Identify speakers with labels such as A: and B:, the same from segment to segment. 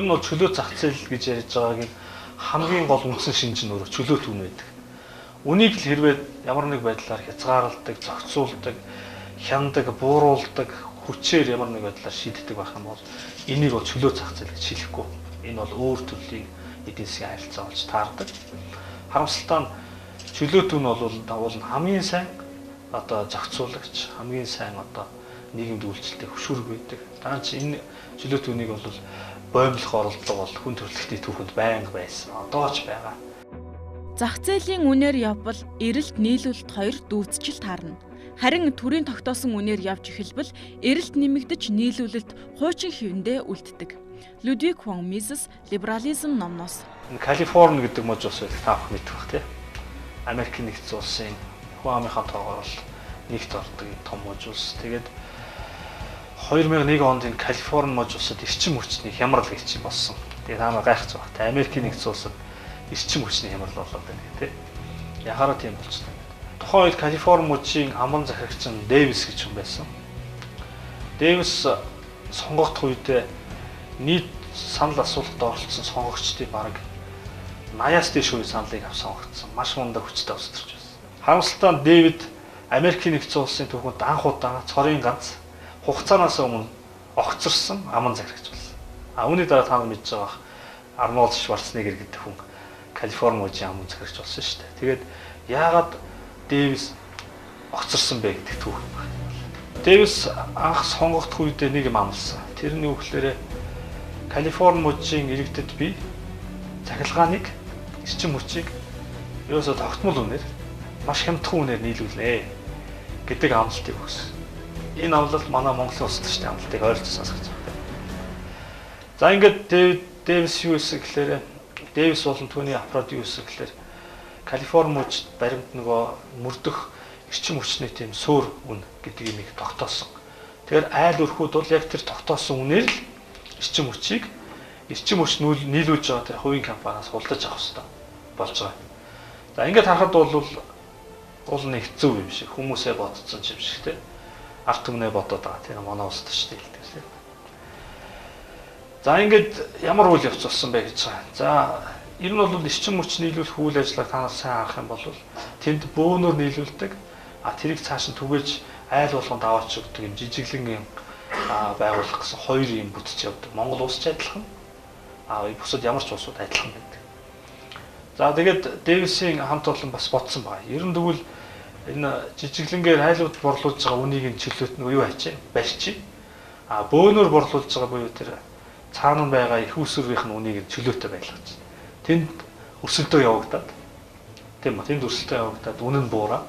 A: нь бол чөлөө зах зээл гэж ярьж байгаагийн хамгийн гол үндсэн шинж нь өөрөө чөлөө түн байдаг. Үнийг л хэрвээ ямар нэг байдлаар хязгаарладаг, зохицуулдаг, хяндаг, бууруулдаг, хүчээр ямар нэг байдлаар шийддэг байх юм бол энийг бол чөлөө зах зээл гэж хэлэхгүй. Энэ бол өөр төрлийн эдийн засгийн харилцаа болж таардаг. Харамсалтай нь чөлөө түн бол хамгийн сайн одоо зохицуулагч, хамгийн сайн одоо нийгэмд үйлчлэлтэй хөшүүрэг байдаг. Даанч энэ чөлөө түвнийг бол боомлох оролдлого бол хүн төрөлхтний түүхэнд байнга байсан. Одоо ч байгаа.
B: Зах зээлийн үнээр явбал эрэлт нийлүүлэлт хоёр дүүцчил таарна. Харин төрийн тогтоосон үнээр явж эхэлбэл эрэлт нэмэгдэж нийлүүлэлт хуучин хэвэндээ үлддэг. Людвиг фон Мисес либерализм номноос.
A: Калифорни гэдэг мужи ус байдаг та бүхэн мэдэх бах тий. Америкийн нэгдсэн улсын хүн амынхаа тоогоор бол нэгт ордог том мужи ус. Тэгээд 2001 онд энэ Калифорни мужи усад эрчим хүчний хямрал гэж болсон. Тэгээд таамаа гайхаж байгаа. Америкийн нэгдсэн улсад эрчим хүчний хямрал болоод байна тий. Яхаараа тийм болчихсон. Тухайн үед Калифорни мужийн аман захирагч нь Дэвис гэж хүн байсан. Дэвис сонгогдох үедээ нийт санал асуулгад оролцсон сонгогчдын бараг 80-аас дээш үе саналыг авсан сонгогдсон. Маш мундаг хүчтэй өсөрч байсан. Харамсалтай нь Дэвид Америкийн нэгдсэн улсын түүхэнд анх удаа цорын ганц хугацаанаас өмнө огцорсон аман захирагч болсон. Үүний дараа та нар мэдж байгаа Арнольд Шварценеггер гэдэг хүн Калифорни мужийн аман захирагч болсон шүү дээ. Тэгээд яагаад Дэвис огцорсон бэ гэдэг түүх байна. Дэвис анх сонгогдох үедээ нэг юм амласан. Тэрний үгээр Калифорни мужийн иргэдэд би цахилгааныг, эрчим хүчийг ерөөсөө тогтмол үнээр маш хямдхан үнээр нийлүүлнэ гэдэг амлалтыг өгсөн. Энэ амлалт манай Монголын улс төрчдийн амлалтыг ойролцоо сонсгож байгаа. За ингээд Дэвис юу гэсэн гэхээр Дэвис болон түүний аппарат юу гэсэн гэхээр Калифорни мужид баримт нөгөө мөрдөх эрчим хүчний тийм суур үн гэдэг юмыг тогтоосон. Тэгэхээр айл өрхүүд бол яг тэр тогтоосон үнээр л эрчим хүчийг эрчим хүч нийлүүлж байгаа тэр хувийн компаниас худалдаж авах хэрэгтэй болж байгаа. За ингээд харахад бол нэг хэцүү юм шиг хүмүүсээ бодцсон юм шиг те. Арт түмнээ бодоод байгаа тийм манай улс төрчтэй хэлдэг тийм. За ингээд ямар үйл явц болсон бэ гэж байгаа. За ер нь бол эрчим хүч нийлүүлэх үйл ажиллагааг та нар сайн харах юм бол тэнд бөөнөр нийлүүлдэг. Тэрийг цааш нь түгээж айл болгонд аваач өгдөг юм жижиглэн юм байгуулах гэсэн хоёр юм бүтэж явдаг. Монгол улс ч адилхан. Бусад ямар ч улсууд адилхан байдаг. За тэгээд Дэвисийн хамт олон бас бодсон байна. Ер нь тэгвэл энэ жижиглэнгээр айлууд борлуулж байгаа үнийг нь чөлөөт нь юу ачаа барьчих. Бөөнөр борлуулж байгаа буюу тэр цаана байгаа их усрынх нь үнийг нь чөлөөтэй байлгаж. Тэнд өсөлтөө явагдаад тийм ба тэнд өсөлтөө явагдаад үнэн буураад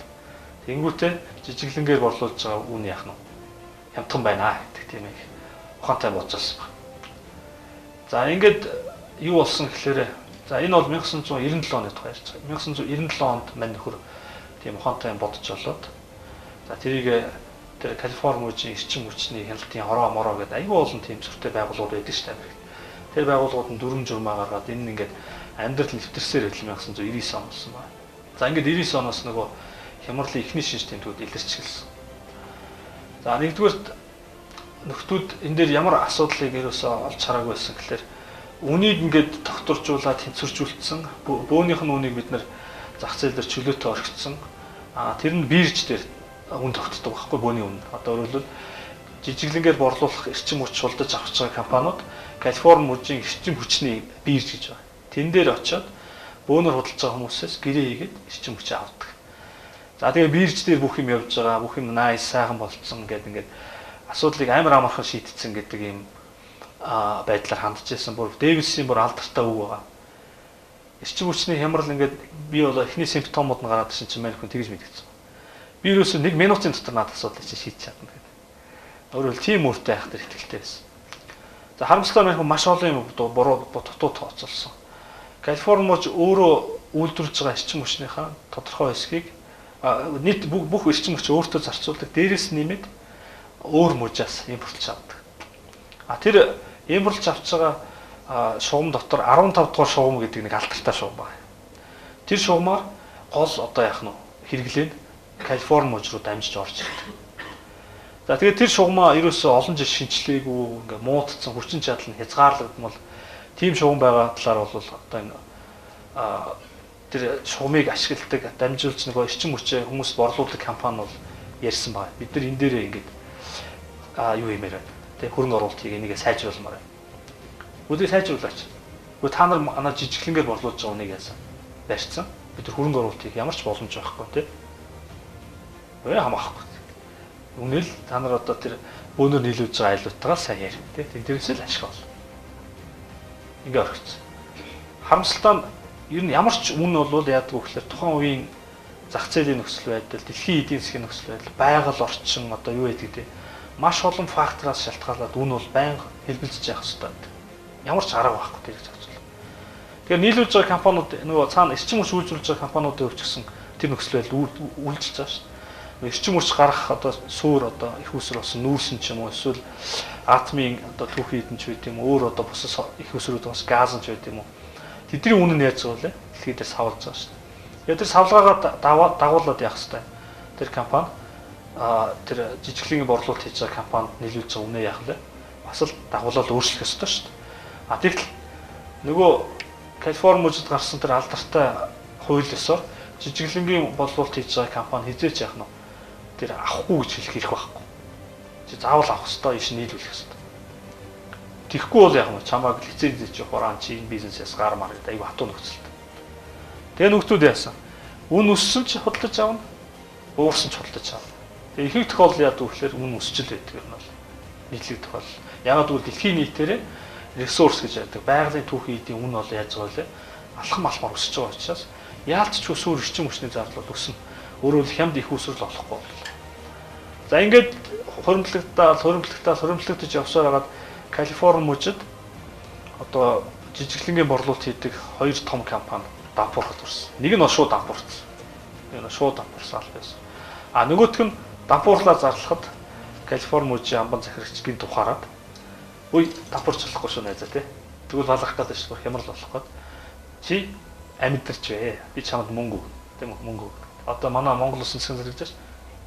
A: тэнгүүтээ жижиглэнгээр борлуулж байгаа үн яах нь хямдхан байна гэдэг тийм ээ ухаантай бодчихсон байна. За ингээд юу болсон гэхээр за энэ бол 1997 оны тухай ярьж байгаа. 1997 онд мань нөхөр тийм ухаантай бодож олоод за тэрийг тэр Калифорни мужийн эрчим хүчний хяналтын хороо мороо гэдэг аюул олон тийм зөртэй байгууллагууд байдаг шүү дээ. Тэр байгууллагууд нь дүрм журмаа гаргаад энэ нь ингээд амьдрал нэвтэрсээр хэвлэл 1999 он болсон байна. За ингээд 99 оноос нөгөө хямралын эхний шинж тэмдгүүд илэрч гэлсэн. За нэгдүгээрт нөхдүүд энэ дээр ямар асуудлыг ерөөсөө олж хараагүй байсан гэхээр үнийг ингээд докторжуулаад тэнцвэржүүлсэн бөөнийх нь үнийг бид нэр зах зээл дээр чөлөөтэй орхицсон. Тэр нь бирж дээр үн тогтдог байхгүй бөөний үн. Одоо өөрөлдвөл жижиглэнгээр борлуулах эрчим хүч худалдаж авч байгаа компаниуд Калифорни мужийн эрчим хүчний бирж гэж байна. Тэн дээр очиод бөөнөр худалдаж байгаа хүмүүсээс гэрээ хийгээд эрчим хүчээ авдаг. За тэгээ бирж дээр бүх юм явж байгаа, бүх юм nice сайхан болцсон гэдэг ингээд асуудлыг амар амархан шийдтсэн гэдэг юм байдлаар хандж ирсэн. Бүр Дэвисийн бүр алдартай үг байгаа. Эрчим хүчний хямрал ингээд би бол эхний симптомууд нь гараад ирсэн чинь мань хүн тэгж мэдгэцэн. Би юусэн 1 минутын дотор надад асуудлыг шийдэж чадна гэдэг. Өөрөөр тийм үүртэй байх дээр ихтэй байсан. За харамсалтай нь маш олон юм буруу дутуу тооцоолсон. Калифорни муж өөрөө үйлдвэрлэж байгаа эрчим хүчнийхээ тодорхой хэсгийг нийт бүх эрчим хүч өөртөө зарцуулдаг. Дээрээс нэмээд өөр мужаас импортлж авдаг. Тэр импортлж авч байгаа шугам дотор 15 дугаар шугам гэдэг нэг алдартай шугам байна. Тэр шугамаар гол одоо яах нь хэрэглэн Калифорни муж руу дамжиж орж ирдэг. За тэгээд тэр шугамаа ерөөсөө олон жил шинжилгээгүй ингээ муудсан хүчин чадал нь хязгаарлагдмал тийм шугам байгаа талаар бол одоо энэ тэр шугамыг ашигладаг, дамжуулж нөгөө эрчим хүчээ хүмүүс борлуулдаг компани бол ярьсан байна. Бид нар энэ дээрээ ингээд юу юмээр байна. Тэг хөрөнгө оруулалтыг энийгээ сайжруулмаар байна. Үгүй сайжруулаач. Үгүй та нар манай жижиглэнгээр борлуулж байгаа үнийг яасан барьцсан. Бид нар хөрөнгө оруулалтыг ямар ч боломж байхгүй тий. Хамаахгүй. Үнээл та нар одоо тэр бөөнөр нийлүүлж байгаа айлуудтайгаа сайн ярь тий. Тэрнээс л ашиг бол. Ингээ орчихсон. Харамсалтай нь ер нь ямар ч үн бол яадаг вэ гэхээр тухайн үеийн зах зээлийн нөхцөл байдал, дэлхийн эдийн засгийн нөхцөл байдал, байгаль орчин одоо юу гэдэг те маш олон фактораас шалтгаалаад үн бол байнга хэлбэлзэж явах хэрэгтэй. Ямар ч арга байхгүй тэрийг зохицуул. Тэгэхээр нийлүүлж байгаа компаниуд нөгөө цаана эрчим хүч үйлдвэрлэж байгаа компаниудын өвчсөн тэр нөхцөл байдал үйлчилж байгаа шүү дээ. Эрчим хүч гарах одоо суур одоо их уср болсон нүүрсэн ч юм уу эсвэл атомын одоо түүхий эдэн ч байт юм уу өөр одоо бусад их усрууд бас газ ч байт юм уу. Тэдний үнэ нь яаж байгаа вэ? Дэлхийд дээр савлж байгаа шүү дээ. Тэгээд тэр савлгаагаа дагуулад явах хэрэгтэй. Тэр компани тэр жижиглэгийн борлуулалт хийж байгаа компанид нийлүүлж байгаа үнэ яах вэ? Бас л дагуулаад өөрчлөх ёстой шүү дээ. Тэгвэл нөгөө Калифорни мужид гарсан тэр алдартай хууль ёсоор жижиглэнгийн борлуулалт хийж байгаа компани хизээч яах нь тэр авахгүй гэж хэлэх хэрэг байхгүй. Чи заавал авах ёстой, иш нийлүүлэх ёстой. Тэгэхгүй бол яг нь чамааг лиценз хийж хураан чи энэ бизнесээс гармаар гэдэг аюу хатуу нөхцөлтэй. Тэгээ нөхдүүд яасан? Үн өссөн ч худалдаж авна, уурсан ч худалдаж авна. Тэгээ ихэнх тохиолдол яадаг вэ гэхээр үн өсчл байдаг юм бол нийтлэг тохиолдол. Ягаад гэвэл дэлхийн нийтээр ресурс гэж ярьдаг. Байгалийн түүхийн эдийн үн бол яаж байгаа вэ? Алхам алхмаар өсөж байгаа учраас яалтч өсвөр эрчим хүчний зардал өснө. Өөрөөр хэлбэл хямд их усрал болохгүй. За ингээд хуримтлагдаж явсаар хагаад Калифорни мужид одоо жижиглэнгийн борлуулалт хийдэг хоёр том компани дампуурхад орсон. Нэг нь шууд дампуурсан. Энэ шууд дампуурсан л байсан. Нөгөөх нь дампуурлаа зарлахад Калифорни мужийн амбан захирагчгийн тухаарад үе дампуурч болохгүй шүү найзаа тий. Тэгвэл балах гэдэг шүү хямрал болох гээд чи амьдэрч вэ. Би чамд мөнгө тийм үү мөнгө. Одоо манай Монгол улсын засгийн зэрэгжээс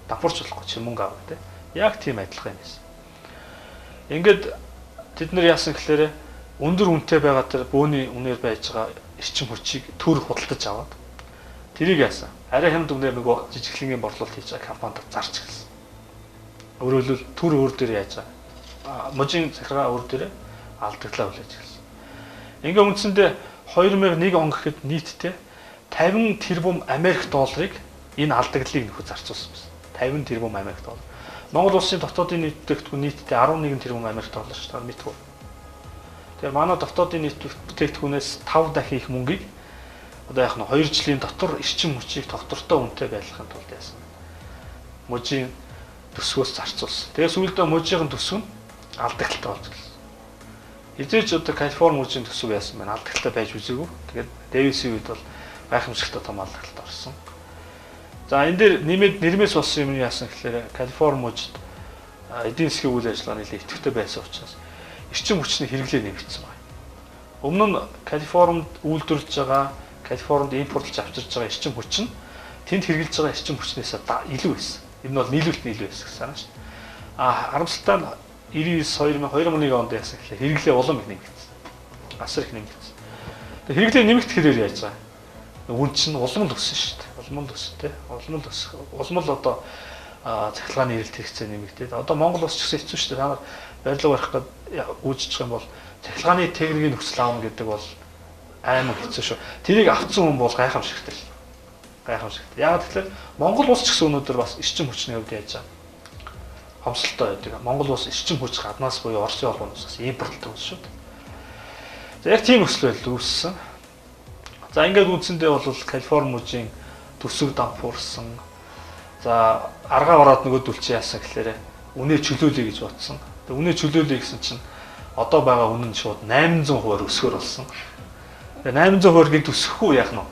A: дампуурч болохгүй чи мөнгө авах тий. Яг тийм адилхан юм байсан. Ингээд тэд нар яасан гэхээр өндөр үнэтэй байгаа тэр бөөний үнээр байж байгаа эрчим хүчийг төр худалдаж аваад тэрийг яасан. Арай хямд үнээр нөгөө жижиглэнгийн борлуулалт хийж байгаа компанид зарч гэлсэн. Өөрөөр хэлбэл төр өөр дээр яаж байгаа. Мужийн захиргаа өөр дээр алдагдлаа хүлээж гэлсэн. Ингээ үндсэндээ 2001 он гэхэд нийтдээ 50 тэрбум Америк долларыг энэ алдагдлыг нөхөд зарцуулсан байсан. 50 тэрбум Америк доллар. Монгол улсын дотоодын нийт бүтээгдэхүүн нийтдээ 11 тэрбум Америк доллар шүү дээ мэдгүй. Тэгэхээр манай дотоодын нийт бүтээгдэхүүнээс 5 дахин их мөнгийг одоо яг нь 2 жилийн дотор эрчим хүчийг тогтвортой үнэтэй байлгахын тулд яасан. Мужийн төсвөөс зарцуулсан. Тэгээ сүүлдээ мужийн төсөв нь алдагдлалтай болж гэлсэн. Хизээч одоо Калифорни мужийн төсөв яасан байна. Алдагдлалтай байж үзээгүй. Тэгээд Дэвисийн үед бол гайхамшигтай том алдагдлалт орсон. За энэ дээр нэрмээс болсон юм яасан гэхээр Калифорни мужид эдийн засгийн үйл ажиллагаа нэлээд идэвхтэй байсан учраас эрчим хүчний хэрэглээ нэмэгдсэн байна. Өмнө нь Калифорнид үйлдвэрлэж байгаа, Калифорнид импортлж авчирж байгаа эрчим хүч нь тэнд хэрэглэж байгаа эрчим хүчнээс илүү байсан. Энэ бол нийлүүлэлт байсан гэсэн санаа шүү дээ. Харамсалтай нь 2001 онд яасан гэхээр хэрэглээ улам их нэмэгдсэн. Асар их нэмэгдсэн. Тэгээ хэрэглээ нэмэгдэхээр яаж байгаа? Үн чинь улам л өссөн шүү дээ. Улам л өстэй. Улам л одоо цахилгааны эрэлт хэрэгцээ нэмэгдээд. Одоо Монгол улс ч гэсэн хэцүү шүү дээ. Та нар барилга барих гээд гүйцэтгэх юм бол цахилгааны техникийн нөхцөл аавна гэдэг бол аймаг хэцүү шүү. Тэрийг авцсан хүн бол гайхамшигтай шүү. Гайхамшигтай. Яг тэгэхээр Монгол улс ч гэсэн өнөөдөр бас эрчим хүчний хувьд яаж байгаа. Хомсолтой байдаг. Монгол улс эрчим хүч гаднаас буюу Оросын холбооноос импортлдог улс шүү дээ. За яг тийм нөхцөл байдал үүссэн. За ингээд үндсэндээ бол Калифорни мужийн төсөв дампуурсан. За аргаа ороод нөгөөдөл чи яасан гэхээр үнэ чөлөөлөе гэж бодсон. Тэгээ үнэ чөлөөлөе гэсэн чинь одоо байгаа үнэ нь шууд 800% өсгөр болсон. Тэгээ 800%-ийг төсөхгүй яах нь вэ?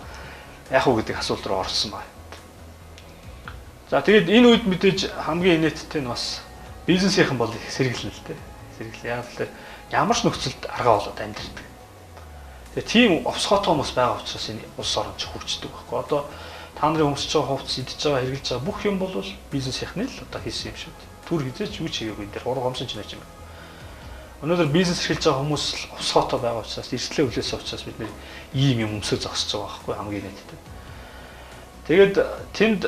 A: Яах вэ гэдэг асуулт руу орсон байна. За тэгээд энэ үед мэдээж хамгийн инээдтэй нь бас бизнесийнхэн бол их сэргэлэн л дээ. Сэргэлэн. Яг л ямар ч нөхцөлд аргаа болоод амьдэрдэг. Тэгээ тийм овсгоотой хүмүүс байгаа учраас энэ улс орон ч хөгждөг байхгүй. Одоо та нарын өмсөж байгаа хувцас идэж байгаа хэрэглэж байгаа бүх юм бол бизнесийнхны л одоо хийсэн юм шүү дээ. Түр хизээч юу ч хийгээгүй энэ дэр ураг гомсон ч нэж юм. Өнөөдөр бизнес эрхэлж байгаа хүмүүс усгоотой байгаа учраас эрсдлээ хүлээсэн учраас бид нэр ийм юм өмсөж зогсож байгаа байхгүй хамгийн нийтэд. Тэгээд тэнд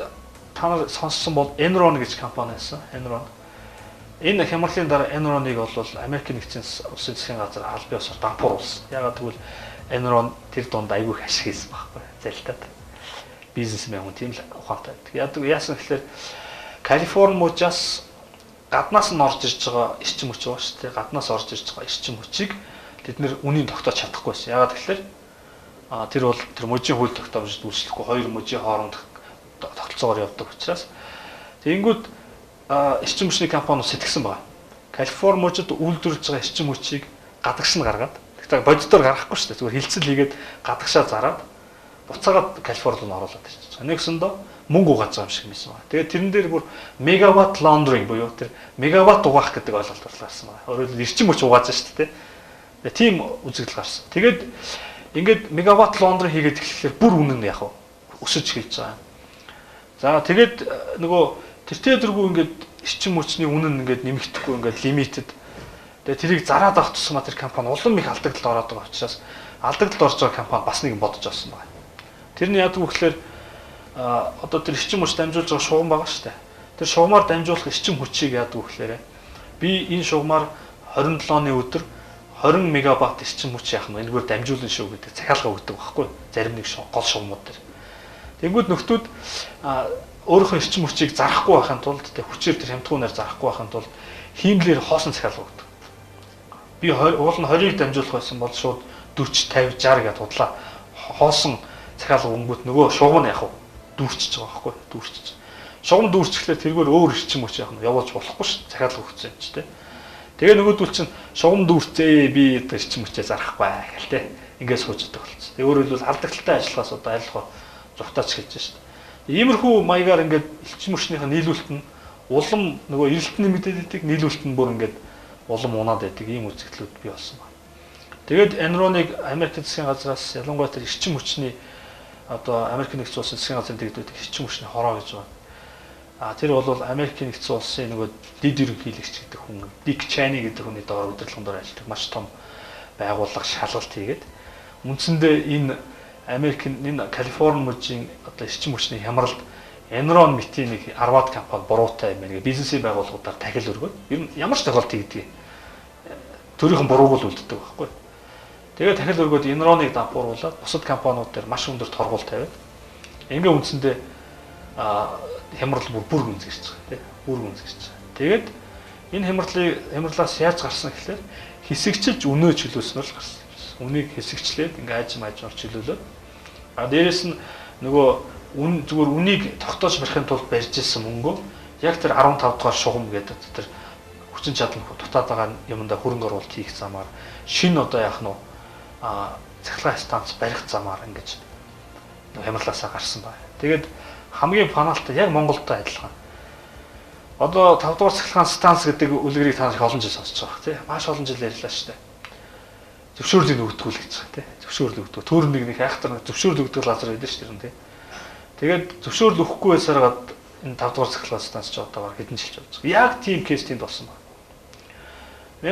A: та нар сонссон бол Enron гэж компани байсан. Enron. Энэ хямралын дараа Enron-ыг бол Америк нэгдсэн улсын засгийн газар аль бие усаар дампууруулсан. Ягаад гэвэл Enron тэр дунд айгүй их ашиг хийсэн байхгүй залтад. Бизнесмен хүн тийм л ухаантай. Яасан гэхээр Калифорни мужаас гаднаас нь орж ирж байгаа эрчим хүч байгаа шүү дээ. Гаднаас орж ирж байгаа эрчим хүчийг тэд нэр үнийн тогтоож чадахгүйсэн. Ягаад гэхээр тэр бол тэр мужийн хууль тогтоомжид үйлчлэхгүй хоёр мужийн хооронд тогтолцоогоор явдаг учраас тэгэнгүүт эрчим хүчний компаниуд сэтгсэн байна. Калифорни мужид үйлдвэрлэж байгаа эрчим хүчийг гадагш нь гаргаад тэгэхээр бодитоор гаргахгүй шүү дээ. Зүгээр хилцэл хийгээд гадагшаа зараад буцаагаад Калифорнид нь оруулаад ирчихсэн. Нэгсэндээ мөнгө угааж байгаа юм шиг байсан байна. Тэгээд тэрэн дээр бүр мегаватт laundering буюу тэр мегаватт угаах гэдэг ойлголт гарсан байна. Өөрөөр хэлбэл эрчим хүч угааж шүү дээ. Тэгээд тийм үзэгдэл гарсан. Тэгээд ингээд мегаватт laundering хийгээд эхлэхээр бүр үнэн нь яг өсөж эхэлж байгаа. За тэгээд нөгөө тэр тэргүй ингээд эрчим хүчний үнэн ингээд нэмэгдэхгүй ингээд лимитэд. Тэгээд тэрийг зараад авах тусмаа тэр компани улам их алдагдлалд ороод байгаа учраас алдагдлалд орж байгаа компани бас нэг бодож авсан байна. Тэрний яадаг вэ гэхээр одоо тэр эрчим хүч дамжуулж байгаа шугам байгаа шүү дээ. Тэр шугамаар дамжуулах эрчим хүчийг яадаг вэ гэхээр би энэ шугамаар 27 оны өдөр 20 мегаватт эрчим хүч яах нь энэгээр дамжуулна шүү гэдэг захиалга өгдөг байхгүй зарим нэг гол шугамуд дээр. Тэнгүүд нөхдүүд өөрийнхөө эрчим хүчийг зарахгүй байхын тулд тэг хүчээр тэр хямдгуунаар зарахгүй байхын тулд хиймлэр хоосон захиалга өгдөг. Би уул нь 20-ыг дамжуулах байсан бол шууд 40 50 60 гэдээ худлаа хоосон захиалга өнгөт нөгөө шугам нь яг дүүрчиж байгаа байхгүй дүүрчиж. Шугам дүүрчихлээр тэргээр өөр эрчим хүч яах нь явуулж болохгүй шүү захиалга өгсөн юм чи тэ. Тэгээ нөгөөдөл чинь шугам дүүрцээ би эрчим хүчээ зарахгүй гэл тэ. Ингээс сууждаг болсон. Тэгээ өөрөөр хэлбэл алдагталтай ажиллахаас одоо айлхаа зугатаач хэлж шүү дээ. Иймэрхүү маягаар ингээд эрчим хүчнийхээ нийлүүлэлт нь улам нөгөө эрэлт нэмэгдээд идэг нийлүүлэлт нь бүр ингээд улам унаад байдаг ийм үзэгдлүүд бий болсон байна. Тэгээд Enron-ыг Америк засгийн газраас ялангуяа тэр эрчим хүчний одоо Америк нэгдсэн улсын засгийн газрын дэгдүүдэд эрчим хүчний хороо гэж байна. Тэр бол Америк нэгдсэн улсын нөгөө дэд ерөнхийлөгч гэдэг хүн Дик Чайни гэдэг хүний доор удирдлагын доор ажилладаг маш том байгууллага шалгалт хийгээд үндсэндээ энэ Америкийн энэ Калифорни мужийн одоо эрчим хүчний хямралд Enron мэтийн нэг 10-аад компани буруутай юм байна. Бизнесийн байгууллагуудаар тахил өргөөд ер нь ямар ч тохиолдолд хийгдгийг төрийнхэн бурууг л үлддэг байхгүй. Тэгээд тахил өргөөд Enron-ыг дампууруулаад бусад компаниуд дээр маш өндөр торгуул тавиад ингээ үндсэндээ хямрал бүр гүнзгийж байгаа тийм бүр гүнзгийж байгаа. Тэгээд энэ хямралаас яаж гарсан гэхээр хэсэгчилж өнөө чөлөөснөр л гарсан. Үнийг хэсэгчлээд ингээ ажмаар чөлөөлөө. Дээрээс нь нөгөө зүгээр үнийг тогтоож барихын тулд барьж ирсэн мөнгөө яг тэр 15 дугаар шугам гэдэг тэр хүчин чадал дутаад байгаа юмдаа хөрөнгө оруулалт хийх замаар шинэ одоо яах нь цахилгаан станц барих замаар ингэж хямралаасаа гарсан байна. Тэгээд хамгийн фаналтай яг Монголтой адилхан. Одоо 5 дугаар цахилгаан станц гэдэг үлгэрийг та их олон жил сонсож байгаа тийм маш олон жил ярьлаа шүү дээ. Зөвшөөрлийг өгдөг л гэж байгаа тийм зөвшөөрөл өгдөг. Төөрөнийг нэг айхтар зөвшөөрөл өгдөг лазар байдаг шүү дээ тийм. Тэгээд зөвшөөрөл өгөхгүй байсараад энэ 5 дугаар цахилгаан станц ч одоогоор хэдэн жил болж байгаа. Яг тийм кейс тэнд болсон байна.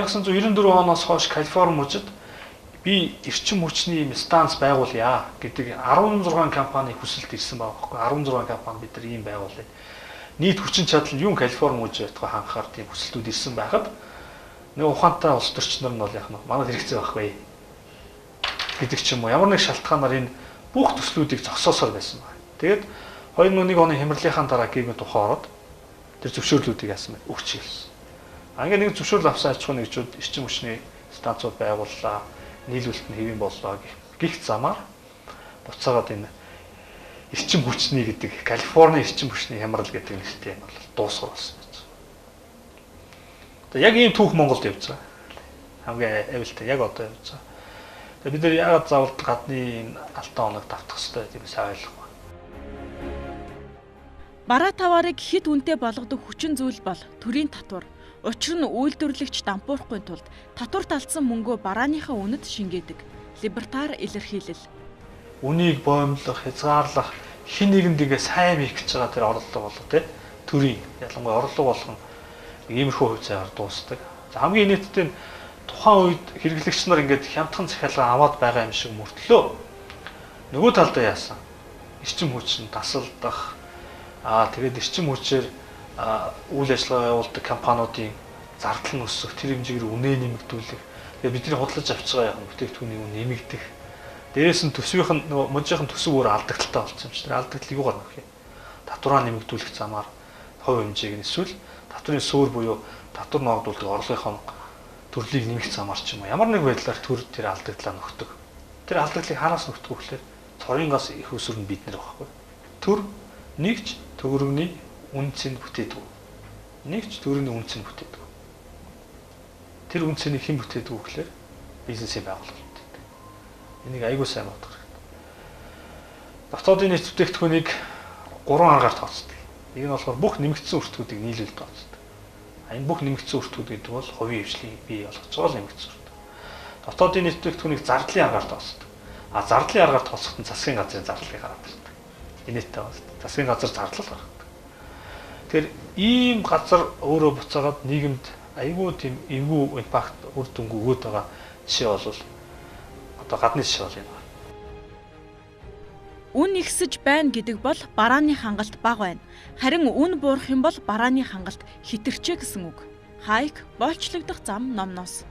A: 1994 оноос хойш Калифорни мужид би эрчим хүчний юм станц байгуулъя гэдэг 16 компани хүсэлт ирсэн байгаа байхгүй 16 компани бид нар ийм байгуулъя. Нийт хүчин чадал нь юу Калифорни мужид байтугай ханхаар тийм хүсэлтүүд ирсэн байхад нэг ухаантай улс төрчнөр нь бол яг нь манад хэрэгцээ байхгүй гэдэг ч юм уу ямар нэг шалтгаанаар энэ бүх төслүүдийг зогсоосоор байсан байна. Тэгээд 2001 оны хямралынхаа дараа геймэд ухаарад тэр зөвшөөрлүүдийг яасан бэ? Өгч хэлсэн. Ингээ нэг зөвшөөрөл авсан аж ахуйн нэгжүүд эрчим хүчний станцууд байгууллаа, нийлүүлэлт нь хэвэн боллоо гэх замаар буцаагаад энэ эрчим хүчний гэдэг Калифорни эрчим хүчний хямрал гэдэг нэртэй юм бол дуусгар болсон байж. Одоо яг ийм түүх Монголд явж байгаа. Хамгийн авилтаа яг одоо явж байгаа. Тэгээд бид нар яагаад заавал гадны энэ алтан оног давтах хэрэгтэй тийм сайн ойлгох.
B: Бараа таваарыг хэд үнэтэй болгодог хүчин зүйл бол төрийн татвар. Учир нь үйлдвэрлэгч дампуурахгүй тулд татварт алдсан мөнгөө барааныхаа үнэт шингээдэг. Либертар илэрхийлэл.
A: Үнийг боомлох, хязгаарлах, хин нэгэндээ сайн хийх гэж байгаа тэр орлого болоо тий. Төрийн ялангуяа орлого болгон иймэрхүү хувь заяар дуусдаг. За хамгийн нийтдээ тухайн үед хэрэглэгч нар ингээд хямдхан захиалга аваад байгаа юм шиг мөртлөө нөгөө талдаа яасан? Эрчим хүчин тасалдах тэгээд эрчим хүчээр үйл ажиллагаа явуулдаг компаниудын зардал нь өсөх, тэр хэмжээгээр үнэ нэмэгдүүлэх. Тэгээд бидний худалдаж авч байгаа яг бүтээгдэхүүний үнэ нэмэгдэх. Дээрээс нь төсвийнх нь нөгөө можийнх нь төсөв өөр алдагдaltaй болсон юм чинь. Тэр алдагдлыг юу гаргах юм? Татвараа нэмэгдүүлэх замаар хувь хэмжээг нь эсвэл татврын сөөр буюу татвар ногдуулдаг орлогынхон төрлийг нэмэх замаар ч юм уу. Ямар нэг байдлаар тэр алдагдлаа нөхдөг. Тэр алдагдлыг хаанаас нөхдөг вэ гэхээр цорынгаас их өсвөр нь бид нар байхгүй. Төр нэгж төгрөгний үнцийг бүтээдэг. Нэгж төгрөгийн үнцийг бүтээдэг. Тэр үнцийг хэн бүтээдэг вэ гэхээр бизнесийн байгууллага бүтээдэг. Энийг аягүй сайн бодох хэрэгтэй. Дотоодын нийт бүтээгдэхүүнийг 3 аргаар тооцдог. Нэг нь болохоор бүх нэмэгдсэн өртгүүдийг нийлүүлж тооцдог. Энэ бүх нэмэгдсэн өртгүүд гэдэг бол хувийн хвшлийг бий болгож байгаа нэмэгдсэн өртгүүд. Дотоодын нийт бүтээгдэхүүнийг зардлын аргаар тооцдог. Зардлын аргаар тооцоход нь засгийн газрын зардлыг гараад ирдэг. Инээдтэй байна. Засгийн газар зардал гаргадаг. Тэгэхээр ийм газар өөрөө буцаагаад нийгэмд аягүй тийм эвгүй импакт үр дүнг өгөөд байгаа жишээ бол одоо гадны жишээ бол энэ байна.
B: Үн ихсэж байна гэдэг бол барааны хангалт бага байна. Харин үн буурах юм бол барааны хангалт хэтэрчээ гэсэн үг. Хайк боолчлогдох зам номноос.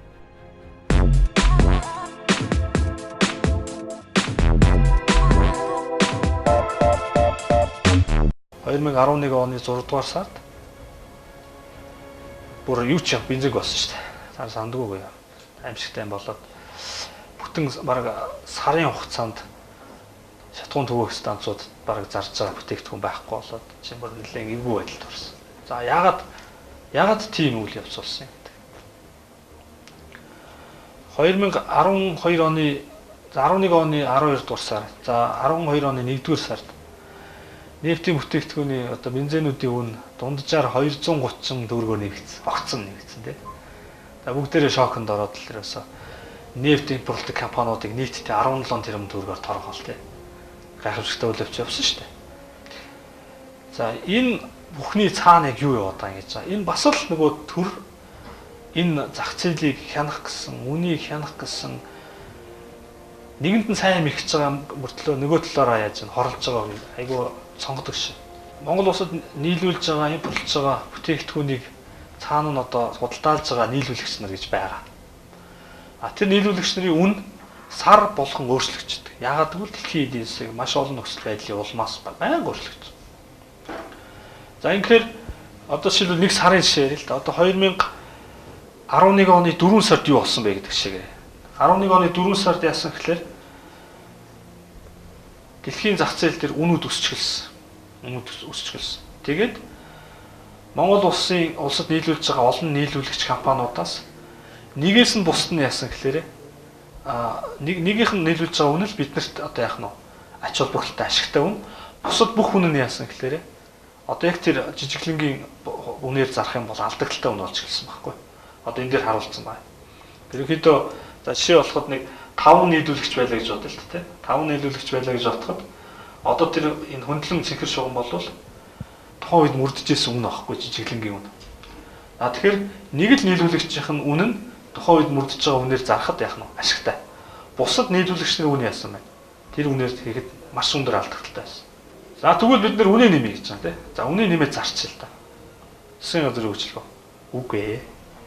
A: 2011 оны 6 дугаар сард бүр юу ч юм бензин болсон шүү дээ. Та сандгүй юу? Аимшигтай болоод бүтэн бараг сарын хугацаанд шатгуун төвөөх станцууд бараг зарж байгаа бүтээгдэхүүн байхгүй болоод чинь бүр нэлээд эвгүй байдалд орсон. За яагаад тийм үйл явц болсон юм бэ? 2012 оны 11 оны 12 дугаар сар, за 12 оны 1 дугаар сард нефтийн бүтээгдэхүүний одоо бензинуудын үн дунджаар 230 төгрөгөөр нэмэгдсэн. Огцон нэмэгдсэн тийм. За бүгдээрээ шоконд ороод л ерөөсөө нефт импортлог компаниудыг нийтдээ 17 тэрбум төгрөгөөр торгоол тийм. Гайхамшигтай үйл явц явсан шүү дээ. За энэ бүхний цаана яг юу яваад байгаа юм гэж байна. Энэ бас л нөгөө төр энэ зах зээлийг хянах гэсэн, үнийг хянах гэсэн нэгэнд нь сайн мэрхэж байгаа мөртлөө нөгөө талаараа яаж нь хорлож байгаа айгүй сонгодог шин. Монгол улсад нийлүүлж байгаа, импортлж байгаа бүтээгдэхүүнийг цаана нь одоо худалдаалж байгаа нийлүүлэгч нар гэж байгаа. Тэр нийлүүлэгч нарын үн сар болгон өөрчлөгддөг. Яагаад гэвэл дэлхийн эдийн засаг маш олон нөхцөл байдлын улмаас байнга өөрчлөгдөж. За ингэхээр одоо жишээлбэл нэг сарын жишээ ярил л да. Одоо 2011 оны 4 сард юу болсон бэ гэдэг жишээ. 11 оны 4 сард яасан гэхээр дэлхийн зах зээл дээр үнүүд өсч гэлсэн. Тэгээд Монгол улсад нийлүүлж байгаа олон нийлүүлэгч компаниудаас нэгээс нь бусд нь яасан гэхээр нэгийнх нь нийлүүлж байгаа үнэл биднэрт одоо яах нь ач холбогдолтой ашигтай үн. Бусад бүх үнэн нь яасан гэхээр одоо яг тэр жижиглэнгийн үнээр зарах юм бол алдагдaltaй үн болж гэлсэн байхгүй. Одоо энэ дээр харуулсан байна. Ерөнхийдөө за жишээ болоход нэг 5 нийлүүлэгч байлаа гэж бодъё л дээ. 5 нийлүүлэгч байлаа гэж бодоход одоо тэр энэ хөндлөн цэнхэр шугам болвол тухайн үед мөрдөжсэн үнэ авахгүй жижиглэнгийн үнэ. Тэгэхээр нэг л нийлүүлэгчийн үнэ нь тухайн үед мөрдөж байгаа үнээр зарахад яах нь ашигтай. Бусад нийлүүлэгчний үнэ яасан байна. Тэр үнээр хийхэд маш өндөр алдагдaltaй байсан. За тэгвэл бид нэр үнэ нэмье гэж байна тий. За үнэ нэмээд зарчих л та. Засгийн газрын хөгжлөө. Үгүй ээ.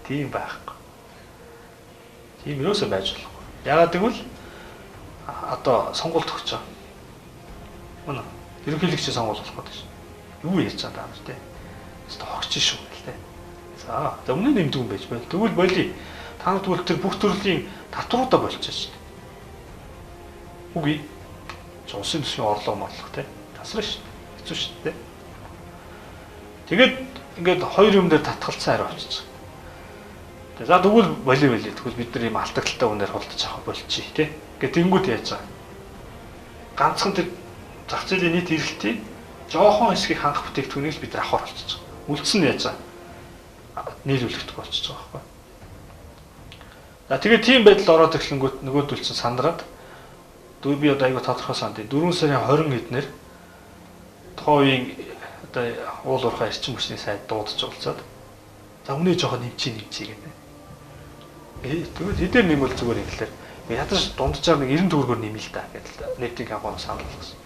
A: Тийм байхгүй. Тийм юусоо байж болох. Яагаад гэвэл одоо сонгуульд өгч байгаа. Мөн ерөнхийлөгчийн сонгуул болох гэдэг чинь. Юу ярьж байгаа даа тий. Өөртөө хогч шүү гэл тий. За өмнө нь нэмдэг юм байж байна. Тэгвэл болий. Та нар тэгвэл тэр бүх төрлийн татваруудаа болчихсон шүү дээ. Үгүй. Улсын төсвийн орлого морлох тий. Тасрах шүү. Хэцүү шүү дээ. Тэгээд ингээд хоёр юм дээр татгалцсан хариу авчихсан. За тэгвэл болий. Тэгвэл бид нар ийм алдагдaltaй үнээр холдож авах болчих тий. Ингээд тэнгууд яаж байгаа. Ганцхан тэр зах зээлийн нийт эрэлтийн жоохон хэсгийг хангах бүтээгдэхүүнийг л бид нар авахар болчихж байгаа. Үлдсэн нь яаж байгаа. Нийлүүлэгдэх болчихж байгаа байхгүй. За тэгээд тийм байдал ороод ирэхлэнгүүт нөгөөдөлцөн сандраад би одоо аягүй тодорхой санд 4 сарын 20 эднэр тухайн үеийн одоо уул уурхай эрчим хүчний сайд дуудаж уулзаад за үнэ жоохон нэмчээ гэдэг. Тэгвэл хэдээр нэмэл зүгээр юм гэхэлэр ядаж дунджаар нэг 90 төгрөгөөр нэмээ л та гэдэг нефтийн компани санал болгосон.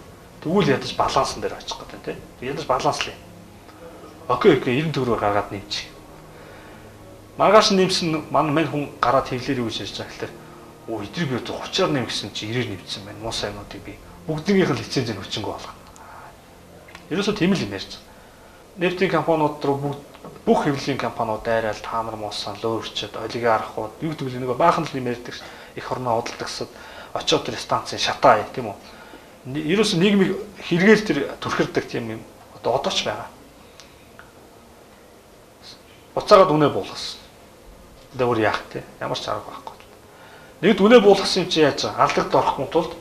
A: Тэгвэл ядаж балансан дээр очих гэдэг тийм. Ядаж баланслаа. Окей 90 төгрөгөөр гаргаад нэмчих. Маргааш нэмсэн мань хүн гараад хэвлэр юу гэж ярьж байгаа гэхэлэр оо эдрийг би 30-аар нэм гэсэн чи 90-ээр нэмсэн байна. Муу сайнуудыг би бүгднийх нь лицензийг өчнгөө болгоно. Ерөөсөө тийм л юм ярьж байгаа. Нефтийн компаниуд руу бүх хэвлэлийн компаниуд дайраад та нар муусан лөөрчөд олигархууд юу гэдэг вэ нэг баахан л юм ярьдаг их орноо худалдагсад очоод тэр станцын шатаа тийм үү. Ерөөсөө нийгмийг хэрэгээр тэр түрхэрдэг тийм юм одоо ч байгаа. Уцаагаад үнэ болгосон. Дэвэр яах те ямар ч арга байхгүй. Нэгд үнэ болгосон юм чи яаж байгаа? Алдагт орохгүй тулд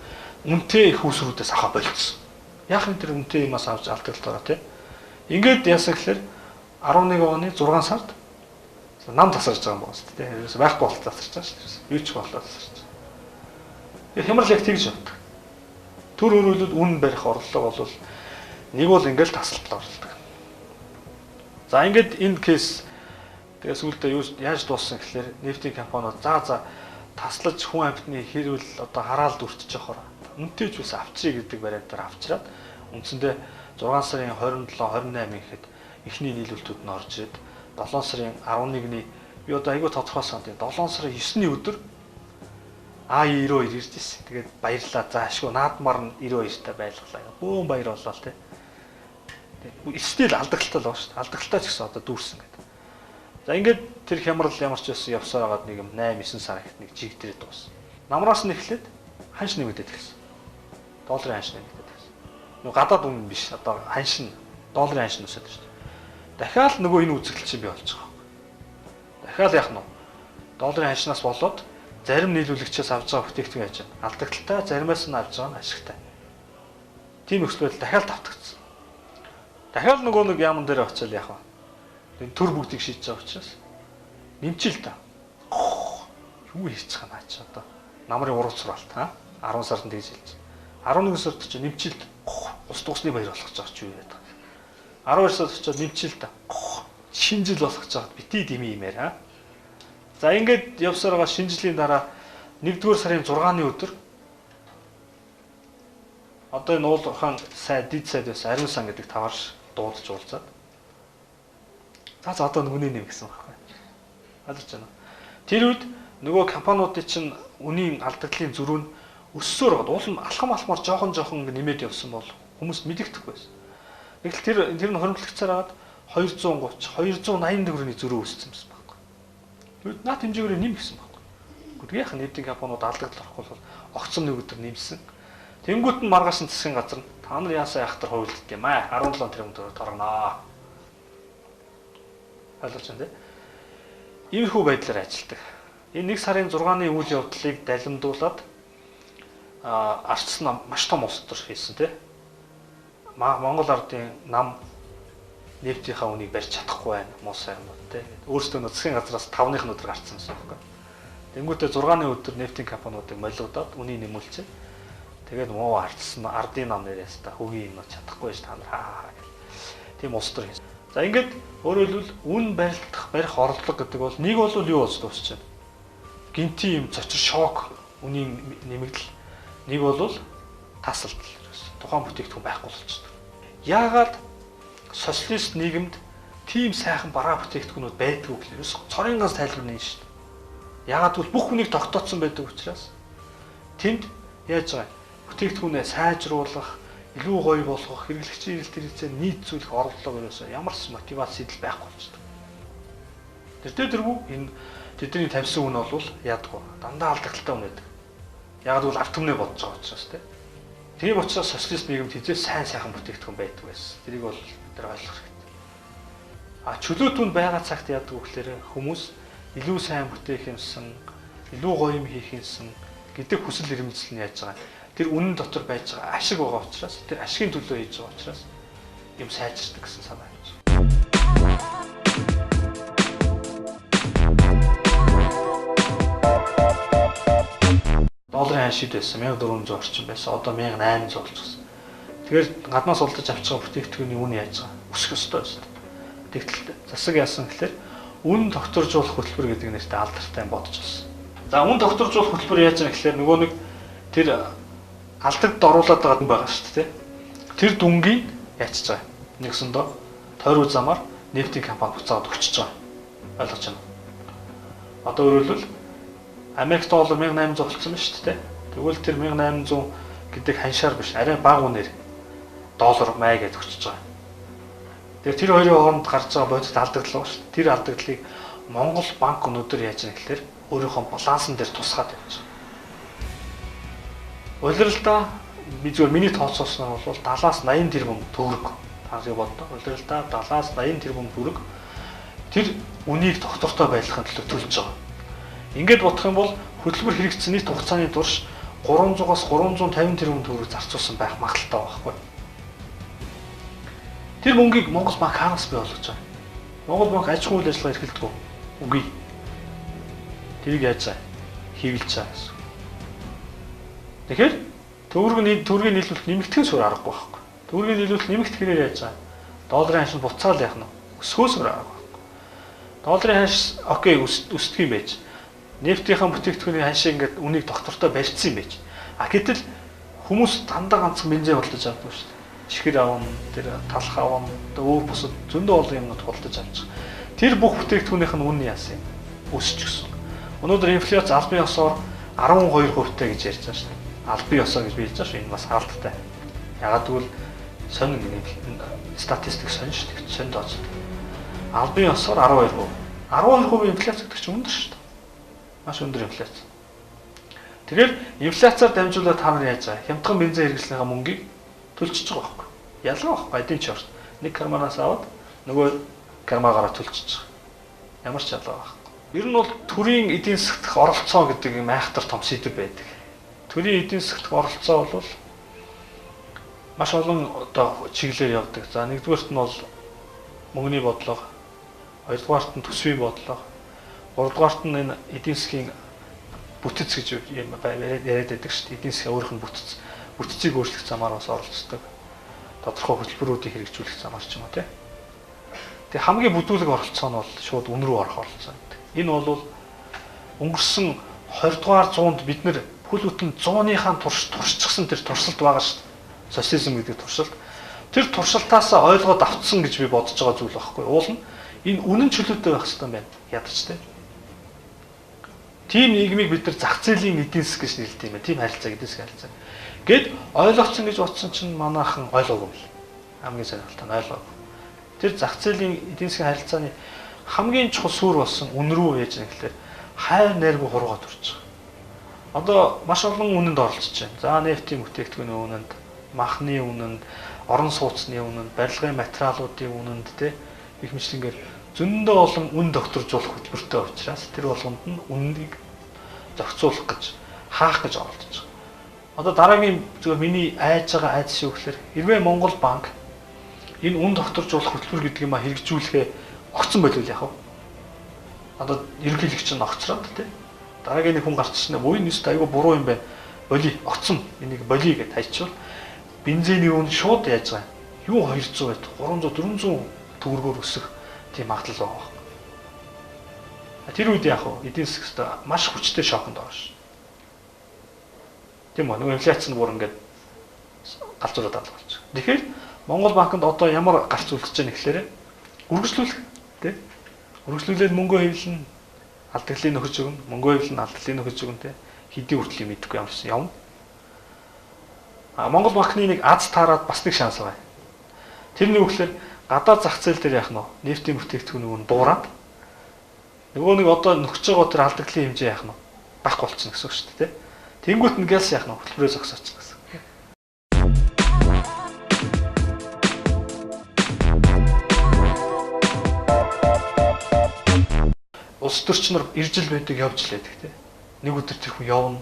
A: үнэтэй их усруудаас авах болчихсон. Яах вэ тэр үнэтэй юмас авч алдагт ороо те. Ингээд яасан гэхээр 11 оны 6 сард нам тасарч байгаа юм байна шүү дээ. Ерөөсөй байхгүй болол тасарч байгаа шүү дээ. Юу ч болоо тасарч байгаа. Хямрал яг тэгж явдаг. Төр өрөөлөд үн барих орлого бол нэг бол ингээл тасалт оролдог. За ингээд энэ кейс тэгээс үлдээ юу яаж дууссан гэхээр нефтийн компаниуд за таслаж хүн амьтны хэрвэл одоо хараалд өртөж явахаар үнэтэй ч бас авчрыг гэдэг бариадаар авчраад үндсэндээ 6 сарын 27 28 гэхэд эхний нийлүүлэлтүүд нь орж ирээд 7 сарын 11-ний би одоо айгүй тодорхой санд 7 сарын 9-ний өдөр А92 ирж ирсэн. Тэгээд баярлаа. За ашгүй наадмаар нь 92-тай байлгалаа. Бөөн баяр боллоо те. Тэгээд стил алдагталтай л байгаа шүү дээ. Алдагталтай ч гэсэн одоо дүүрсэн гэдэг. За ингээд тэр хямрал ямар ч байсан явсаар хагаад нэг юм 8 9 сар ихт нэг жиг дээрээ дууссан. Намраас нь эхлээд ханш нэмэгдээд гисэн. Долларын ханш нэмэгдээд гисэн. Нөгөө гадаад үнэ биш. Одоо ханш нь долларын ханш нүсэд шүү дээ. Дахиад нөгөө энэ үзэгдэл чинь бий болж байгаа. Дахиад яах нь вэ? Долларын ханшнаас болоод зарим нийлүүлэгчээс авж байгаа бүтээгдэхүүн яаж байна? Алдагталтай, заримаас нь авж байгаа нь ашигтай. Тийм нөхцөл байдал дахиад давтагдсан. Дахиад нөгөө нэг яамн дээр очиад яах вэ? Энэ төр бүгдийг шийдэж байгаа учраас нэмчил та. Юу хийж байгаа наа чи одоо? Намрын уруу суралт 10 сард тэгж хэлж. 11 сард чи нэмчил ус тусны баяр болгож байгаа ч юу яа. 12 сард очиод нэмчил та. Шинжил болгож байгаа бити дими юмэр За ингээд явсаар байгаа шинжлэлийн дараа 1-р сарын 6-ны өдөр одоо энэ уул ухаан сайд дид сайд байсан ариун сан гэдэг таварш дуудаж уулзаад за одоо нүний нэм гэсэн байхгүй. Ойлгож байна. Тэр үед нөгөө компаниудын чинь үнийн алдагдлын зөрүү нь өссөөр гоод уул нь алхамаар жоохон нэмээд явсан бол хүмүүс мэдэгдэхгүй байсан. Тэгвэл тэр нь хоримтлагцаар аваад 230 280 төгрөгийн зөрүү өссөн байсан байхгүй. Тэгвэл наад хэмжээгээр нэм гэсэн байхгүй. Гэхдээ яах нефтийн компаниуд алдагдал орохгүй бол огцом нэг өдөр нэмсэн. Тэнгүүт нь маргааш нь засгийн газар нь та нар яасаа яхахтар хувилддаг юм аа 17 тэрбум төгрөг торгоноо. Ойлгож байна тийм. Иймэрхүү байдлаар ажилладаг. Энэ 1 сарын 6-ны үйл явдлыг далимдуулаад арчс нь маш том улс төр хийсэн тийм. Монгол ардын нам нефтийнхаа үнийг барьж чадахгүй байна. Муу сайн юм тийм. Өөрсдөө засгийн газраас 5-ны өдөр гарцсан гэсэн үг. Тэнгүүтээ 6-ны өдөр нефтийн компаниудыг молиудаад үнийг нэмүүлчихэ. Тэгээд муу арчс нь ардын нам нэрээс та хөгийн юм чадахгүй ш та нар гэх. Тийм улс төр хийсэн. За ингээд өөрөөр хэлбэл үн барих орлого гэдэг бол нэг бол юу болж дуусч байна. Гинти юм цочир шок үнийн нэмэгдэл. Нэг бол тасалт. Тухайн бүтээгдэхүүн байхгүй болчихсон. Яагаад социалист нийгэмд тийм сайхан бараа бүтээгдэхүүнүүд байдгүй гэхээс цорын ганц тайлбар нь шүү дээ. Яагаад гэвэл бүх хүнийг тогтооцсон байдаг учраас тэнд яаж байгаа бүтээгдэхүүнээ сайжруулах, илүү гоё болгох, хэрэглэгчийн эрэлт хэрэгцээ нийцүүлэх орлого өрөөсөө ямар ч мотивац сэтэл байхгүй болчихдог. Тэргүй энэ тэдний тавьсан үн бол яадгүй дандаа алдагдaltaй үнэ байдаг. Яг л арт түмнээ бодож байгаа учраас тийм учраас социалист нийгэмд хизээ сайхан бүтээгдэхүүн байдаг байсан. Тэрийг бол бид нар ойлгох хэрэгтэй. Чөлөө түн байгаа цагт яадаг вэ гэхээр хүмүүс илүү сайн бүтээх юмсан, илүү гоё юм хийх юмсан гэдэг хүсэл эрмэлзэл нь яаж байгаа. Тэр үнэн дотор байж байгаа ашиг байгаа учраас тэр ашигын төлөө хийж байгаа учраас юм сайжирдаг гэсэн санаа байна. Долларын ханшид байсан 1400 орчим байсан. Одоо 1800 болчихсон. Тэгэхээр гаднаас улдаж авч байгаа бүтээгдэхүүний үн яаж байгаа? Өсөх ёстой байсан. Тэгтэл засаг яасан гэхээр үн докторжуулах хөтөлбөр гэдэг нэртэй алдартай юм бодож байна. За үн докторжуулах хөтөлбөр яаж яах гэхээр нөгөө нэг тэр алдагт оруулаад байгаа хүн байгаа шүү дээ. Тэр дүнгийн яачиж байгаа. Нэгсэндөө тойрог замаар нефтийн компани буцаад өгчөж байгаа. Ойлгож байна уу? Одоо өөрөлдвөл Америк доллар 1800 болсон байна шүү дээ. Тэгвэл тэр 1800 гэдэг ханшаар биш, арай бага үнээр доллар май гэж өгчөж байгаа. Тэгэхээр тэр хоёрын хооронд гарч байгаа бодит алдагдал байна шүү дээ. Тэр алдагдлыг Монгол банк өнөөдөр яаж яах гэхээр өөрийнхөө балансан дээр тусгаад явж байгаа. Улиралдаа би зөвхөн миний тооцоосон нь бол 70-аас 80 тэрбум төгрөг. Тасыг боддоо. Улиралдаа 70-аас 80 тэрбум төгрөг тэр үнийг доктортой байлгахын төлөө төлж байгаа. Ингээд бодох юм бол хөтөлбөр хэрэгжсэн нийт хугацааны турш 300-аас 350 тэрбум төгрөг зарцуулсан байх магадaltaй байхгүй. Тэр мөнгийг Монгол банк хаанаас бий болгож байгаа? Монгол банк аж ахуйн үйл ажиллагаа эрхэлдэг үү? Үгүй. Тэрийг яаж хийвэлж байгаа гэсэн. Тэгэхээр төгрөгийг нийлүүлэх нэмэгдэхин суурь аргагүй байхгүй. Төгрөгийг нийлүүлэх нэмэгдэхээр яаж байгаа? Долларын ханш нь буцаал яах нь? Өсгөөсөөр аргагүй байхгүй. Долларын ханш окей өсдөг юм байж. Нефтийн бүтээгдэхүүний ханшийг ингээд үнийг доктортой барьцсан юм байж. А гэтэл хүмүүс дандаа ганцхан бензин худалдаж авдаг шүү дээ. Чихэр авна, тэр талх авна, өөр бусад зөндөө олон юмнууд худалдаж авч байгаа. Тэр бүх бүтээгдэхүүнийх нь үн яасан юм? Өсөж гисэн. Өнөөдөр инфляц албан ёсоор 12%-тэй гэж ярьж байгаа шүү дээ. Албан ёсоо гэж би хэлж байгаа шүү. Энэ бас хаалттай. Ягаад гэвэл сонин нэг статистик сонь шүү дээ. Сонь дооц. Албан ёсоор 12%. 12% инфляц гэдэг чинь өндөр шүү дээ. Маш өндөр инфляц. Тэгэхээр инфляцаар дамжуулаад та нар яаж байгаа? Хямдхан бензин хэрэглэснийхаа мөнгийг төлчихөж байгаа байхгүй. Ялгаа байхгүй. Эдийн чорт. Нэг карманаас аваад нөгөө кармаагаараа төлчихөж байгаа. Ямар ч ялгаа байхгүй. Ер нь бол төрийн эдийн засгт оролцоо гэдэг юм айхтар том сэдв байдаг. Төрийн эдийн засгт оролцоо бол маш олон одоо чиглэлээр явдаг. За нэгдүгээрт нь бол мөнгөний бодлого, хоёрдугаарт нь төсвийн бодлого, гуравдугаарт нь энэ эдийн засгийн бүтэц гэж яриад байдаг шүү дээ. Эдийн засгийн өөрийнх нь бүтцийг өөрчлөх замаар бас оролцдог. Тодорхой хөтөлбөрүүдийг хэрэгжүүлэх замаар ч юм уу тийм. Тэгээ хамгийн бүдүүлэг оролцоо нь бол шууд үн рүү орох оролцоо гэдэг. Энэ бол өнгөрсөн 20 дугаар зуунд бид нэр бүл бүтэн 100-ийнхаа туршчихсан тэр туршилт байгаа шүү дээ. Социализм гэдэг туршилт. Тэр туршилтаас ойлгоод авцсан гэж би бодож байгаа зүйл байхгүй. Уул нь энэ үнэн чөлөөтэй байх хэрэгтэй байна. Ядаж тийм. Тим нийгмийг бид нар зах зээлийн эдийн засаг гэж нэрлэдэг юм байна. Тим харилцаа эдийн засгийн харилцаа. Гэт ойлгоцсон гэж бодсон чинь манайхан ойлгоогүй юм. Хамгийн сонирхолтой нь ойлгоогүй. Тэр зах зээлийн эдийн засгийн харилцааны хамгийн чухал суурь болсон үн рүү яаж нэг гэхээр хайр найргүй хуруугаад төрж байгаа. Одоо маш олон үнэнд оролцож байна. За нефтийн бүтээгдэхүүний үнэнд, махны үнэнд, орон сууцны үнэнд, барилгын материалуудын үнэнд их мэтлэнгээр зөндөө олон үн докторжуулах хөтөлбөртэй учраас тэр болгонд нь үннийг зохицуулах гэж хаах гэж оролдож байгаа. Одоо дараагийн зөвхөн миний айж байгаа айц шүү гэхээр хэрвээ Монгол банк энэ үн докторжуулах хөтөлбөр гэдэг юм а хэрэгжүүлэхээ огцсон болов яах вэ? Одоо ерөнхийлөгч нь огцроод тий. Дараагийн нэг хүн гарч ирсэн нь ууй нэст айгүй буруу юм байна. Боли огцсон энийг боли гэж хайчвал бензиний үн шууд яаж байгаа юм? Юу 200 байт 300 400 төгрөгөөр өсөх тийм магадлал байгаа. Тэр үед яах вэ? Эдийн засгт маш хүчтэй шоконд орно ш. Тийм үү? Нөгөө инфляц нь бүр ингээд галзуураад алга болж байгаа. Тэгэхээр Монгол банкнд одоо ямар гарц үлдэж байгаа нэхлээрээ үргэлжлүүлэх тий. Үргэлжлүүлээд мөнгөө хэвлэн алдаглыг нөхөж өгнө. Мөнгөө хэвлэн алдаглыг нөхөж өгнө тий. Хэдийн хүртэл мэдэхгүй юмсан явна. Монгол банкны нэг аз таарад бас нэг шанс байгаа. Тэр нь юу гэхээр гадаад зах зээл дээр яах нь нефтийн бүтээгдэхүүн нь буураад нөгөө нэг одоо нөхөж байгаа тэр алдаглын хэмжээ яах нь багах болчихно гэсэн үг шүү дээ тий. Тэнгүүт нь гэлс яах нь хөтөлбөрөө зогсооч гэсэн. Улс төрчнөр иржил байдаг явж лээдэг тий. Нэг өдөр тэр хүн явна.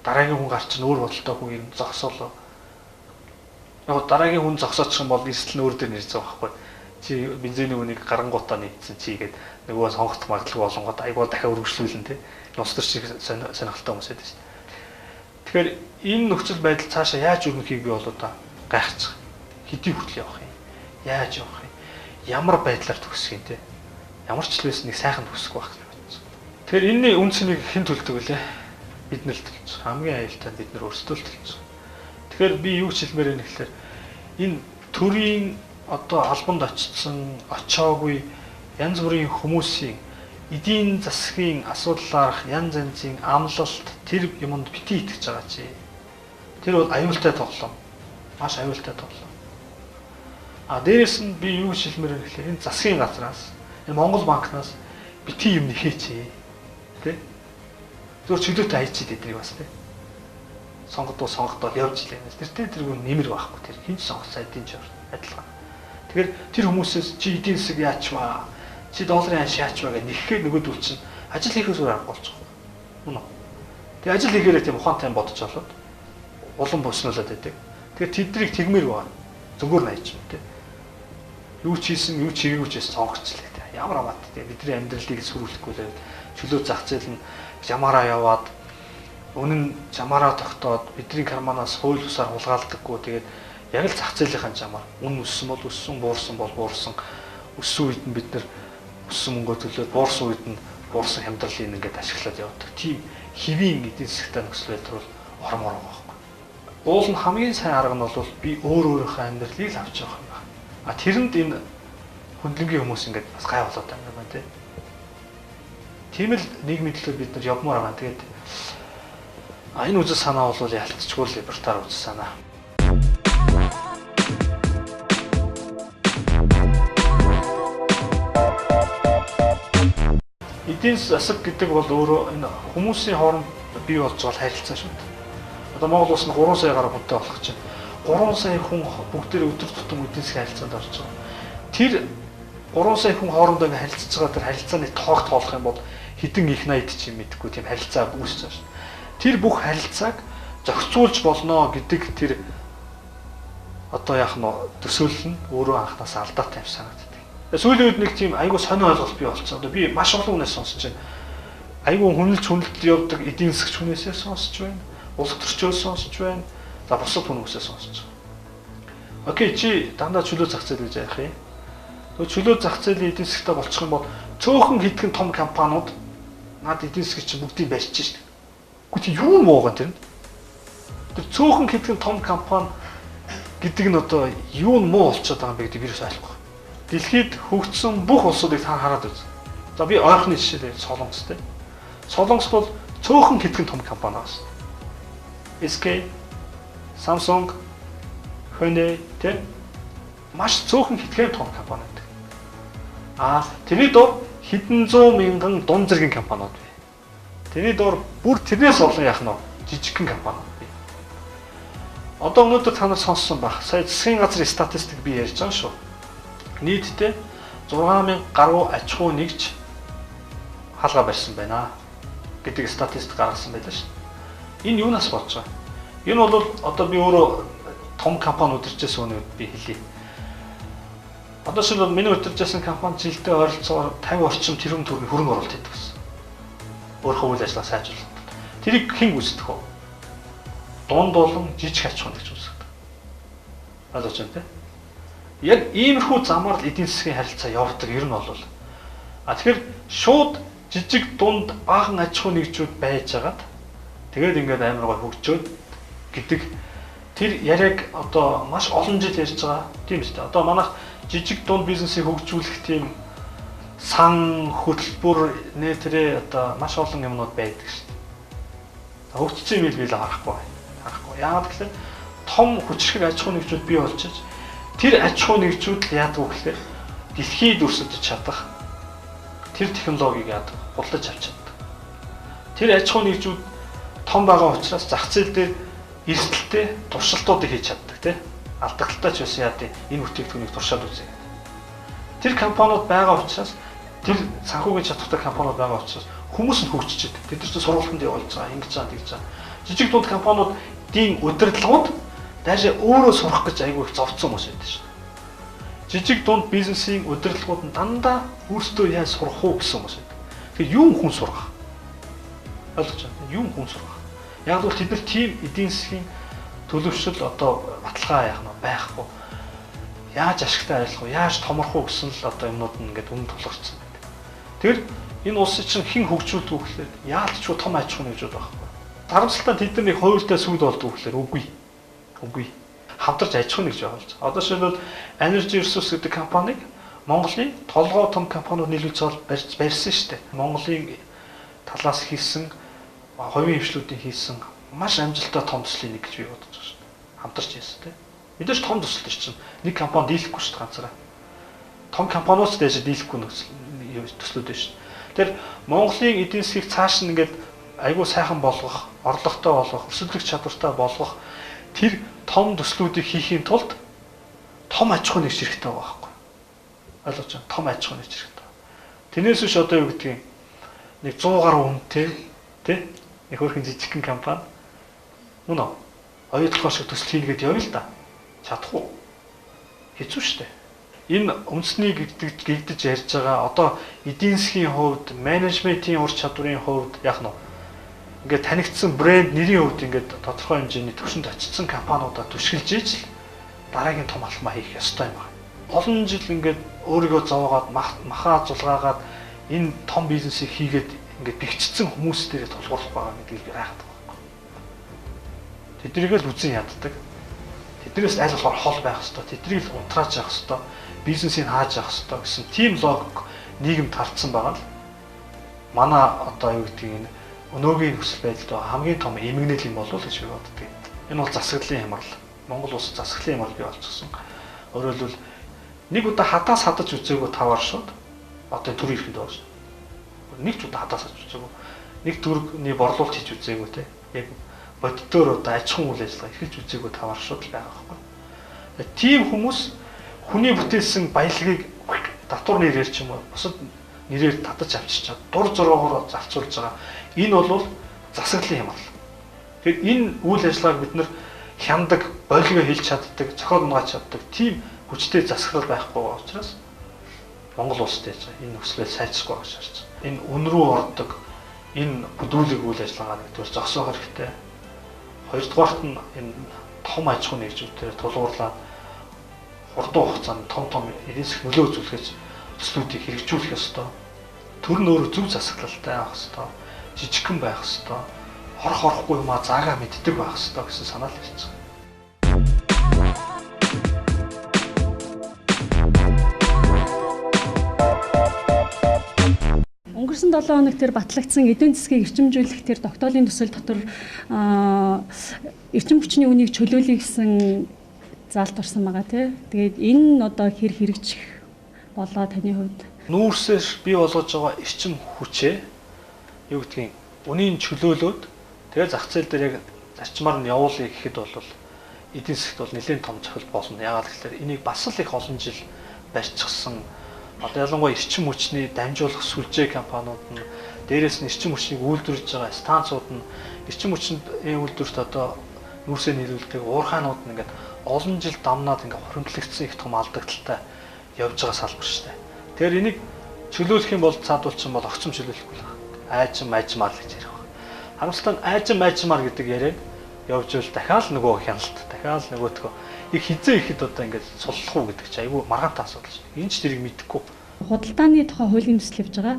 A: Дараагийн хүн гарч ин өөр бодолтой хүн юм зогсоолоо. Яг дараагийн хүн зогсоочих юм бол эрсдэл нь өөр дээр нэрж байгаа байхгүй. Чи бензиний үнийг гарангуутаа нийцсэн чи гээд нөгөө сонгох магадлал болонгод айгуу дахиад үргэлжлүүлэн тий. Улс төрч сонирхолтой хүмүүс байдаг шүү дээ. Тэгэхээр энэ нөхцөл байдал цаашаа яаж өрнөхийг би бол одоо гайхаж байгаа. Хэдий хүртэл явах юм? Яаж явах юм? Ямар байдлаар төгсөх юм те? ямар ч л байсан нэг сайхан төсөх байх гэж бодсон. Тэгэхээр энэний үнцнийг хэн төлдөг вүлээ? Бид нар л төлж. Хамгийн аюултай бид нар өөрсдөө л төлж. Тэгэхээр би юу ч хэлмээр байна гэхээр энэ төрийн одоо албанд очсон, очоогүй янз бүрийн хүмүүсийн эдийн засгийн асуудлаарх янз янзын амлалт тэр юмд бити итгэж байгаа чи. Тэр бол аюултай тоглоом. Маш аюултай тоглоом. Дээрээс нь би юу хэлмээр байна гэхээр энэ засгийн газраас, энэ Монгол банкнаас бити юм нэхээч. Тэ? Зөв чөлөөтэй хайчид эднийг бас тэ. Сонгодоо явж илээ. Тэр нэмэр байхгүй тэр хинч сонгоцоо эдийн ч адилхан. Тэгэхээр тэр хүмүүсээс чи эдийн засаг яачваа, чи долларын ханш яачваа гэх нэххээр нөгөөдөл чинь ажил хийхээс өөр арга болчих. Мөн үү? Тэгээ ажил хийхээрээ тийм ухаантай бодож олоод улам боснолоод байдаг. Тэгэхээр тэднийг тэгмээр байна. Зөвгөр найч юм тий. Юу ч хийсэн, юу ч хийгээгүй ч сонгоцлээ тий. Ямар амат тий. Бидний амьдралыг сүрүүлэхгүй л чөлөө зах зээл нь жамаараа яваад үнэн жамаараа тогтоод бидний карманаас хууль бусаар хулгаалдаггүй. Тэгээд яг л зах зээлийн жамаар үн өссөн бол өссөн, буурсан бол буурсан. Өссөн үед нь бид нар өссөн мөнгө төлөөд буурсан үед нь буурсан хямдралыг ингээд ашиглаад явдаг. Тийм хэвийн эдийн засгийн нөхцөл байдал бол ормоор байгаа байхгүй. Уул нь хамгийн сайн арга нь бол би өөрийнхөө амьдралыг л авч явах юм байна. Тэрэнд энэ хүндлэнгийн хүмүүс ингээд бас гай болоод байгаа юм байна тий. Тийм л нийгмийн төлөө бид нар явмаар байгаа. Тэгээд энэ үзэл санаа бол ялцчихгүй л либертар үзэл санаа. Эдийн засаг гэдэг бол өөрөө энэ хүмүүсийн хооронд бий болж байгаа харилцаа шүү дээ. Одоо Монгол улс нь 3 сая гаруй хүнтэй болох чинь 3 сая хүн бүгдээр өдөр тутам эдийн засгийн харилцаанд орж байгаа. Тэр 3 сая хүн хоорондоо ингэ харилцаж байгаа тэр харилцааны тоог тоолох юм бол хэдэн их 80 ч юм мэдэхгүй тийм харилцаа үүсэж байгаа шүү. Тэр бүх харилцааг зохицуулж болно гэдэг тэр одоо яах нь төсөөлөл нь өөрөө анханаас алдаатай юм санагдав. Сүүлийн үед нэг тийм айгүй сонио ойлголт бий болчихсон. Одоо би маш олон хүнээс сонсож байна. Айгүй хүнэлт явдаг эдийн засгч хүнээсээ сонсож байна. Улс төрчөөс сонсож байна. За бусад хүмүүсээс сонсож байгаа. Окей, чи дандаа чөлөө зах зээл гэж яах юм? Тэгвэл чөлөө зах зээлийн эдийн засгтаа болчих юм бол цөөхөн хэдхэн том компаниуд над эдийн засгч чинь бүгдийг барьж шít. Гэхдээ юу муу гэн тэр? Тэр цөөхөн хэдхэн том компани гэдэг нь одоо юу муу болчиход байгаа юм бэ гэдэг вирус ойлгохгүй. Дэлхийд хөгжсөн бүх улсуудыг та хараад үз. За би ойрхны жишээлээ Солонгос те. Солонгос бол цөөхөн хэдхэн том компани байна. SK, Samsung, Hyundai те. Маш цөөхөн хэдхэн том компани байдаг. Тэрний дор хэдэн зуун мянган дунд зэргийн компаниуд бай. Тэрний дор бүр тэрнээс олон яах нь жижигхэн компаниуд бай. Одоо өнөөдөр та нар сонссон баг. Сая засгийн газрын статистик би ярьж байгаа шүү. Нийтдээ 6000 гаруй аж ахуй нэгж хаалга барьсан байна гэдэг статистик гаргасан байлаа шүү. Энэ юунаас болж байгаа? Энэ бол одоо би өөрөө том компани удирчсан өнөө би хэлье. Одоо шил миний удирчсан компани жилдээ ойролцоогоор 50 орчим тэрбум төгрөгийн хөрөнгө оруулалт хийдэг гэсэн. Өөрөө үйл ажиллагаа сайжруулах. Тэрийг хэн үүсгэх вэ? Дунд болон жижиг аж ахуй нэгж үүсгдэг. Ойлгож байна те? Яг иймэрхүү замаар л эдийн засгийн харилцаа явдаг ер нь бол. Тэгэхээр шууд жижиг дунд баахан аж ахуй нэгжүүд байж хагаад тэгээд ингээд амар гой хөгжөөд гэдэг тэр яриаг одоо маш олон жил ярьж байгаа тийм үстэй. Одоо манайх жижиг дунд бизнесийг хөгжүүлэх тийм сан хөтөлбөр нэтэрээ одоо маш олон юмнууд байдаг шүү дээ. Хөгжсөн юм л харахгүй. Яагаад гэвэл том хүчрхэг аж ахуй нэгжүүд бий болж байгаа. Тэр аж ахуй нэгжүүд яадаг вэ гэхээр дэлхийд өрсөлдөж чадах тэр технологиг яадаг худалдаж авч чаддаг. Тэр аж ахуй нэгжүүд том байгаа учраас зах зээл дээр эрсдэлтэй туршилтуудыг хийж чаддаг тийм алдагдaltaй ч байсан яа энэ бүтээгдэхүүнийг туршаад үзье. Тэр компаниуд байгаа учраас тэр санхүүгийн чадвартай компаниуд байгаа учраас хүмүүс нь хөгжиж идэг. Тэд нар ч сургалтанд явуулж байгаа, ингэж байгаа, тэгж байгаа. Жижиг дунд компаниудын удирдлагууд даже өөрөө сурах гэж айгүй их зовцсон хүмүүс байдаг шээ. Жижиг дунд бизнесийн удирдлагууд нь дандаа өөрсдөө яаж сурах уу гэсэн хүмүүс байдаг. Тэгэхээр юм хүн сурах. Ойлгож байна. Юм хүн сурах. Яг л тэд нар тийм эдийн засгийн төлөвшил одоо баталгаа яах нь байхгүй. Яаж ашигтай ажиллах вэ? Яаж томорох уу гэсэн л одоо юмнууд нь ингээд өмнө тулгарсан байдаг. Тэр энэ улсыг чинь хэн хөгжүүлдэг вэ гэхээр яалтчгүй том аж ахуйн нэгжүүд байхгүй. Харамсалтай тэд нар нэг хуйлтай сүд болдог гэхээр үгүй. Үгүй. Хамтарч аж ахуй нэгж байгуулж. Одоо жишээлбэл Energy Resource гэдэг компаниг Монголын толгой том компаниуд нийлүүлж барьсан шүү дээ. Монголын талаас хийсэн хувийн хвшлүүдийн хийсэн маш амжилттай том төслийн нэг гэж би бодож байгаа шүү дээ. Хамтарч хийсэн тийм. Мэдээж том төсөл чинь нэг компани дийлэхгүй шүү дээ ганцаараа. Том компаниуд дээш дийлэхгүй төслүүд байна шүү. Тэр Монголын эдийн засгийг цааш нь ингээд айгүй сайхан болгох, орлоготой болгох, өсөлтөх чадвартай болгох тэр том төслүүдийг хийхийн тулд том аж ахуй нэгж хэрэгтэй байгаа байхгүй. Ойлгож байна. Том аж ахуй нэгж хэрэгтэй. Тэрнээс биш одоо юу гэдгийг нэг 100 гаруй үнэтэй тий нэг хөрхэн жижигхэн компани мөн үү? Оюутлах шиг төсөл хийгээд явъя л да. Чадахгүй. Хэцүү шттэ. Энэ үндэсний гэгдэж ярьж байгаа одоо эдийн засгийн хувьд, менежментийн ур чадварын хувьд яг нь ингээд танигдсан брэнд нэрийн хувьд ингээд тодорхой хэмжээний түвшинд очсон компаниудаа түшгэлж ижил дараагийн том алхмаа хийх ёстой юм байна. Олон жил ингээд өөрийгөө зовоогоод махаа зулгаагаад энэ том бизнесийг хийгээд ингээд бэгцсэн хүмүүс дээрээ тулгуурлах байгаа гэдгийг би хайхад байгаа. Тэднийг л үзэн яддаг. Тэднээс аль болохоор хол байх хэвээр, тэднийг л унтрааж явах хэвээр, бизнесийг хааж явах хэвээр гэсэн тийм логик нийгэмд хардсан байгаа л. Манай одоо юу гэдгийг өнөөгийн нөхцөл байдалд хамгийн том эмгэнэл юм болов уу гэж би боддог. Энэ бол засаглалын хямрал. Монгол улс засаглалын хямрал бий болчихсон. Өөрөөр хэлбэл нэг удаа хадаас хадаж үзээгүй тавар шууд одоо төр ирэхэд байна. Нэг ч удаа хадаас хадаж үзээгүй. Нэг төрний борлуулалт хийж үзээгүй те. Яг боддоор одоо аж ахуйн үйл ажиллагаа эрхэлж үзээгүй тавар шууд л байгаа байхгүй. Тийм хүмүүс хүний бүтээсэн баялагийг татвар нэрээр ч юм уу бусад нэрээр татаж авчирчаад дур зороогоор зарцуулж байгаа. Энэ бол засаглалын хямрал. Тэгэхээр энэ үйл ажиллагааг бид нар хяндаг, болио хэлж чаддаг, зохиол унгааж чаддаг тийм хүчтэй засаглал байхгүй учраас Монгол улсад яаж энэ нөхцөлөө сайжрахгүй гэж харж байна. Энэ үн рүү ордог энэ бүдүүлэг үйл ажиллагаа нэгдүгээр зогсоох хэрэгтэй. Хоёрдугаарт нь энэ том аж ахуй нэгжүүдээр тулгуурлаад хурдан хугацаанд том эдийн засаг нөлөө үзүүлэх төслүүдийг хэрэгжүүлэх ёстой. Төр нь өөрөө зөв засаглалтай байх ёстой. Жижигхэн байх ёстой. Орохгүй юмаа заагаа мэддэг байх ёстой гэсэн санаа л ирж байгаа.
C: Өнгөрсөн 7 хоног тэр батлагдсан эдийн засгийг эрчимжүүлэх тэр тогтоолын төсөл дотор эрчим хүчний үнийг чөлөөлөх гэсэн заалт орсон байгаа тий. Тэгээд энэ нь одоо хэрэгжих болоо таны хувьд?
A: Нүүрсээр бий болгож байгаа эрчим хүчээ юу гэдгийг үнийн чөлөөлөөд тэгээд зах зээл дээр яг зарчмаар нь явуулъя гэхэд бол эдийн засгт бол нэлээд том цохилт болно. Яагаад гэвэл энийг бас л их олон жил барьчихсан. Одоо ялангуяа эрчим хүчний дамжуулах сүлжээ компаниуд нь дээрээс нь эрчим хүчнийг үйлдвэрлэж байгаа станцууд нь эрчим хүчний үйлдвэрт одоо нүүрсээ нийлүүлдэг уурхаанууд нь ингээд олон жил дамнаад ингээд хоригдлогдсон их том алдагдaltaй явж байгаа салбар шүү дээ. Тэгэхээр энийг чөлөөлөх юм бол цаадуулчин бол огцом чөлөөлөхгүй л байна. Айжмаар гэж ярих байна. Харамсалтай нь айжмаар гэдэг яриаг явж ивэл дахиад нөгөө хяналт, дахиад нөгөөтгөө их хизээ ихэд одоо ингээд суллах уу гэдэг чинь айгүй маргаантай асуудал шүү. Энэ ч тэрийг мэдэхгүй.
C: Худалдааны тухай хуулийн төсөл явж байгаа.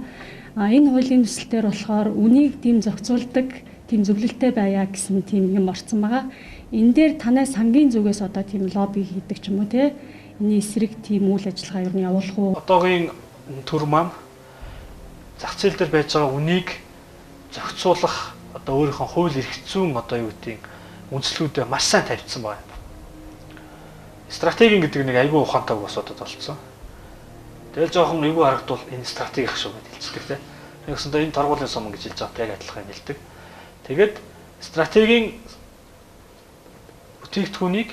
C: Энэ хуулийн төсөлтөөр болохоор үнийг тийм зохицуулдаг, тийм зөвлөлттэй байя гэсэн тийм юм орсон байгаа. Энэ дээр танаас хамгийн зүгээс одоо тийм лобби хийдэг ч юм уу те. Энийн эсрэг тийм үйл ажиллагаа юу явуулах уу?
A: Одоогийн төр маань зах зээл дээр байж байгаа үнийг зохицуулах одоо өөрийнхөө хууль эрх зүйн одоо юу гэдгийг үндслүүдээ маш сайн тавьчихсан байна. Стратеги гэдэг нэг айгүй ухаантай асуудал болцсон. Тэгэл жоохон эвгүй харагдвал энэ стратеги ах шүү гэж хэлцдэг тийм. Тэгсэндээ энэ торгуулийн сум гэж хэлж байгаа яг адилхан хэлдэг. Тэгээд стратегийн бүтээгдэхүүнийг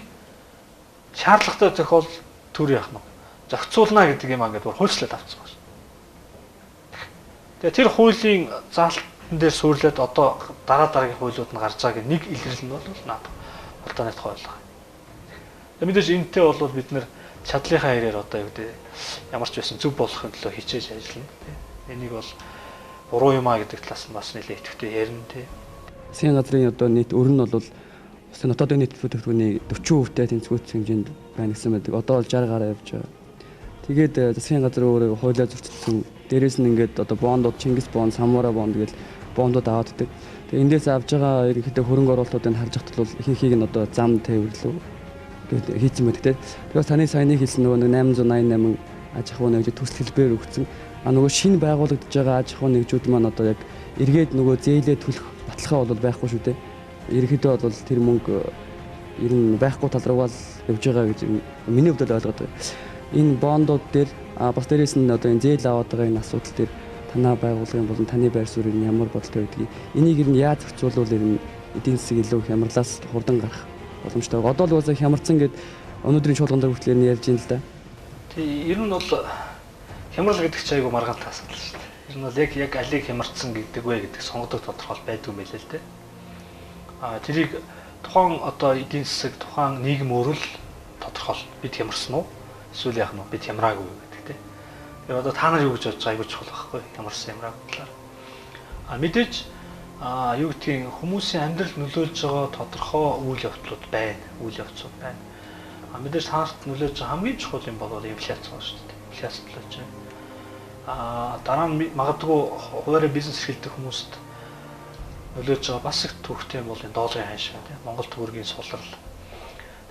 A: шаардлагатай зохиол төр яах нь зохицуулна гэдэг юм ингээд хуульчлаад авчихсан байна. Тэгээ тэр хуулийн заалтан дээр суурлаад одоо дараагийн хуулиуд нь гарч байгааг нэг илэрлэл нь бол надад хулдааны тухай ойлгоо. Мэдээж энэтэй бол бид нэр чадлынхаа хэрээр одоо юу гэдэг ямар ч байсан зөв болохын төлөө хичээж ажиллана тийм. Энийг бол буруу юм а гэдэг талаас нь бас нэлээд идэвхтэй ярина тийм.
D: Засгийн газрын одоо нийт өр нь бол улсын дотоодын нийт бүтээгдэхүүний 40%-тэй тэнцвэрч хэмжээнд байна гэсэн байдаг. Одоо бол 60 гаруй явж байгаа. Тэгээд засгийн газар өөрөө хуулиар зөрчилсөн Дээрээс нь ингээд одоо бондууд Чингис бонд, Самура бонд гэж бондууд аваад идэг. Тэгээ эндээс авж байгаа ерөнхийдөө хөрөнгө оруулалтуудыг харж хахад бол ихэнхийг нь одоо зам тээвэрлэв хийцэн байдаг те. Тэгэхээр таны саяны хэлсэн нөгөө 888 аж ахуй нэгж төсөл хэлбэр өгсөн. Нөгөө шинэ байгуулагдаж байгаа аж ахуй нэгжүүд маань одоо яг эргээд нөгөө зээлээ төлөх баталгаа бол байхгүй шүү дээ. Ерөнхийдөө бол тэр мөнгө ер нь байхгүй тал руугаа л явж байгаа гэж миний хувьд ойлгоод байгаа. Энэ бондууд дээр бас дээрээс нь одоо энэ зээл аваад байгаа энэ асуудал дээр танай байгууллагын болон таны байр суурь нь ямар бодолтой байдгийг энийг ер нь яаж зохицуулбал ер нь эдийн засаг илүү хямралаас хурдан гарах боломжтой. Одоо л уусаа хямарсан гэд өнөөдрийн чуулган дээр хүртэл ярьж байна л да.
A: Тий, ер нь бол хямрал гэдэг чинь айгүй маргаантай асуудал шүү дээ. Ер нь бол яг алийг хямарсан гэдэг вэ гэдэг сонгодог тодорхойл байдгүй мэлээ л дээ. Тэрийг тухайн одоо эдийн засаг, тухайн нийгэм өөрөө л тодорхойл. Бид хямарсан уу? Эсвэл яах нь бид хямраагүй гэдэг те. Тэгэхээр одоо та нар юу гэж бодож байгаа айгүй чухал байхгүй хямарсан хямраагүй талаар. Мэдээж юу гэдгийг хүмүүсийн амьдрал нөлөөлж байгаа тодорхой үйл явдлууд байна. Үйл явцууд байна. Мэдээж танарт нөлөөлж байгаа хамгийн чухал юм бол инфляц байна шүү дээ. Инфляц нөлөөлж байна. Дараа нь магадгүй хуваарь бизнес эрхэлдэг хүмүүст нөлөөлж байгаа бас их төвхтэй юм бол энэ долларын ханш байна тийм Монгол төгрөгийн сулрал.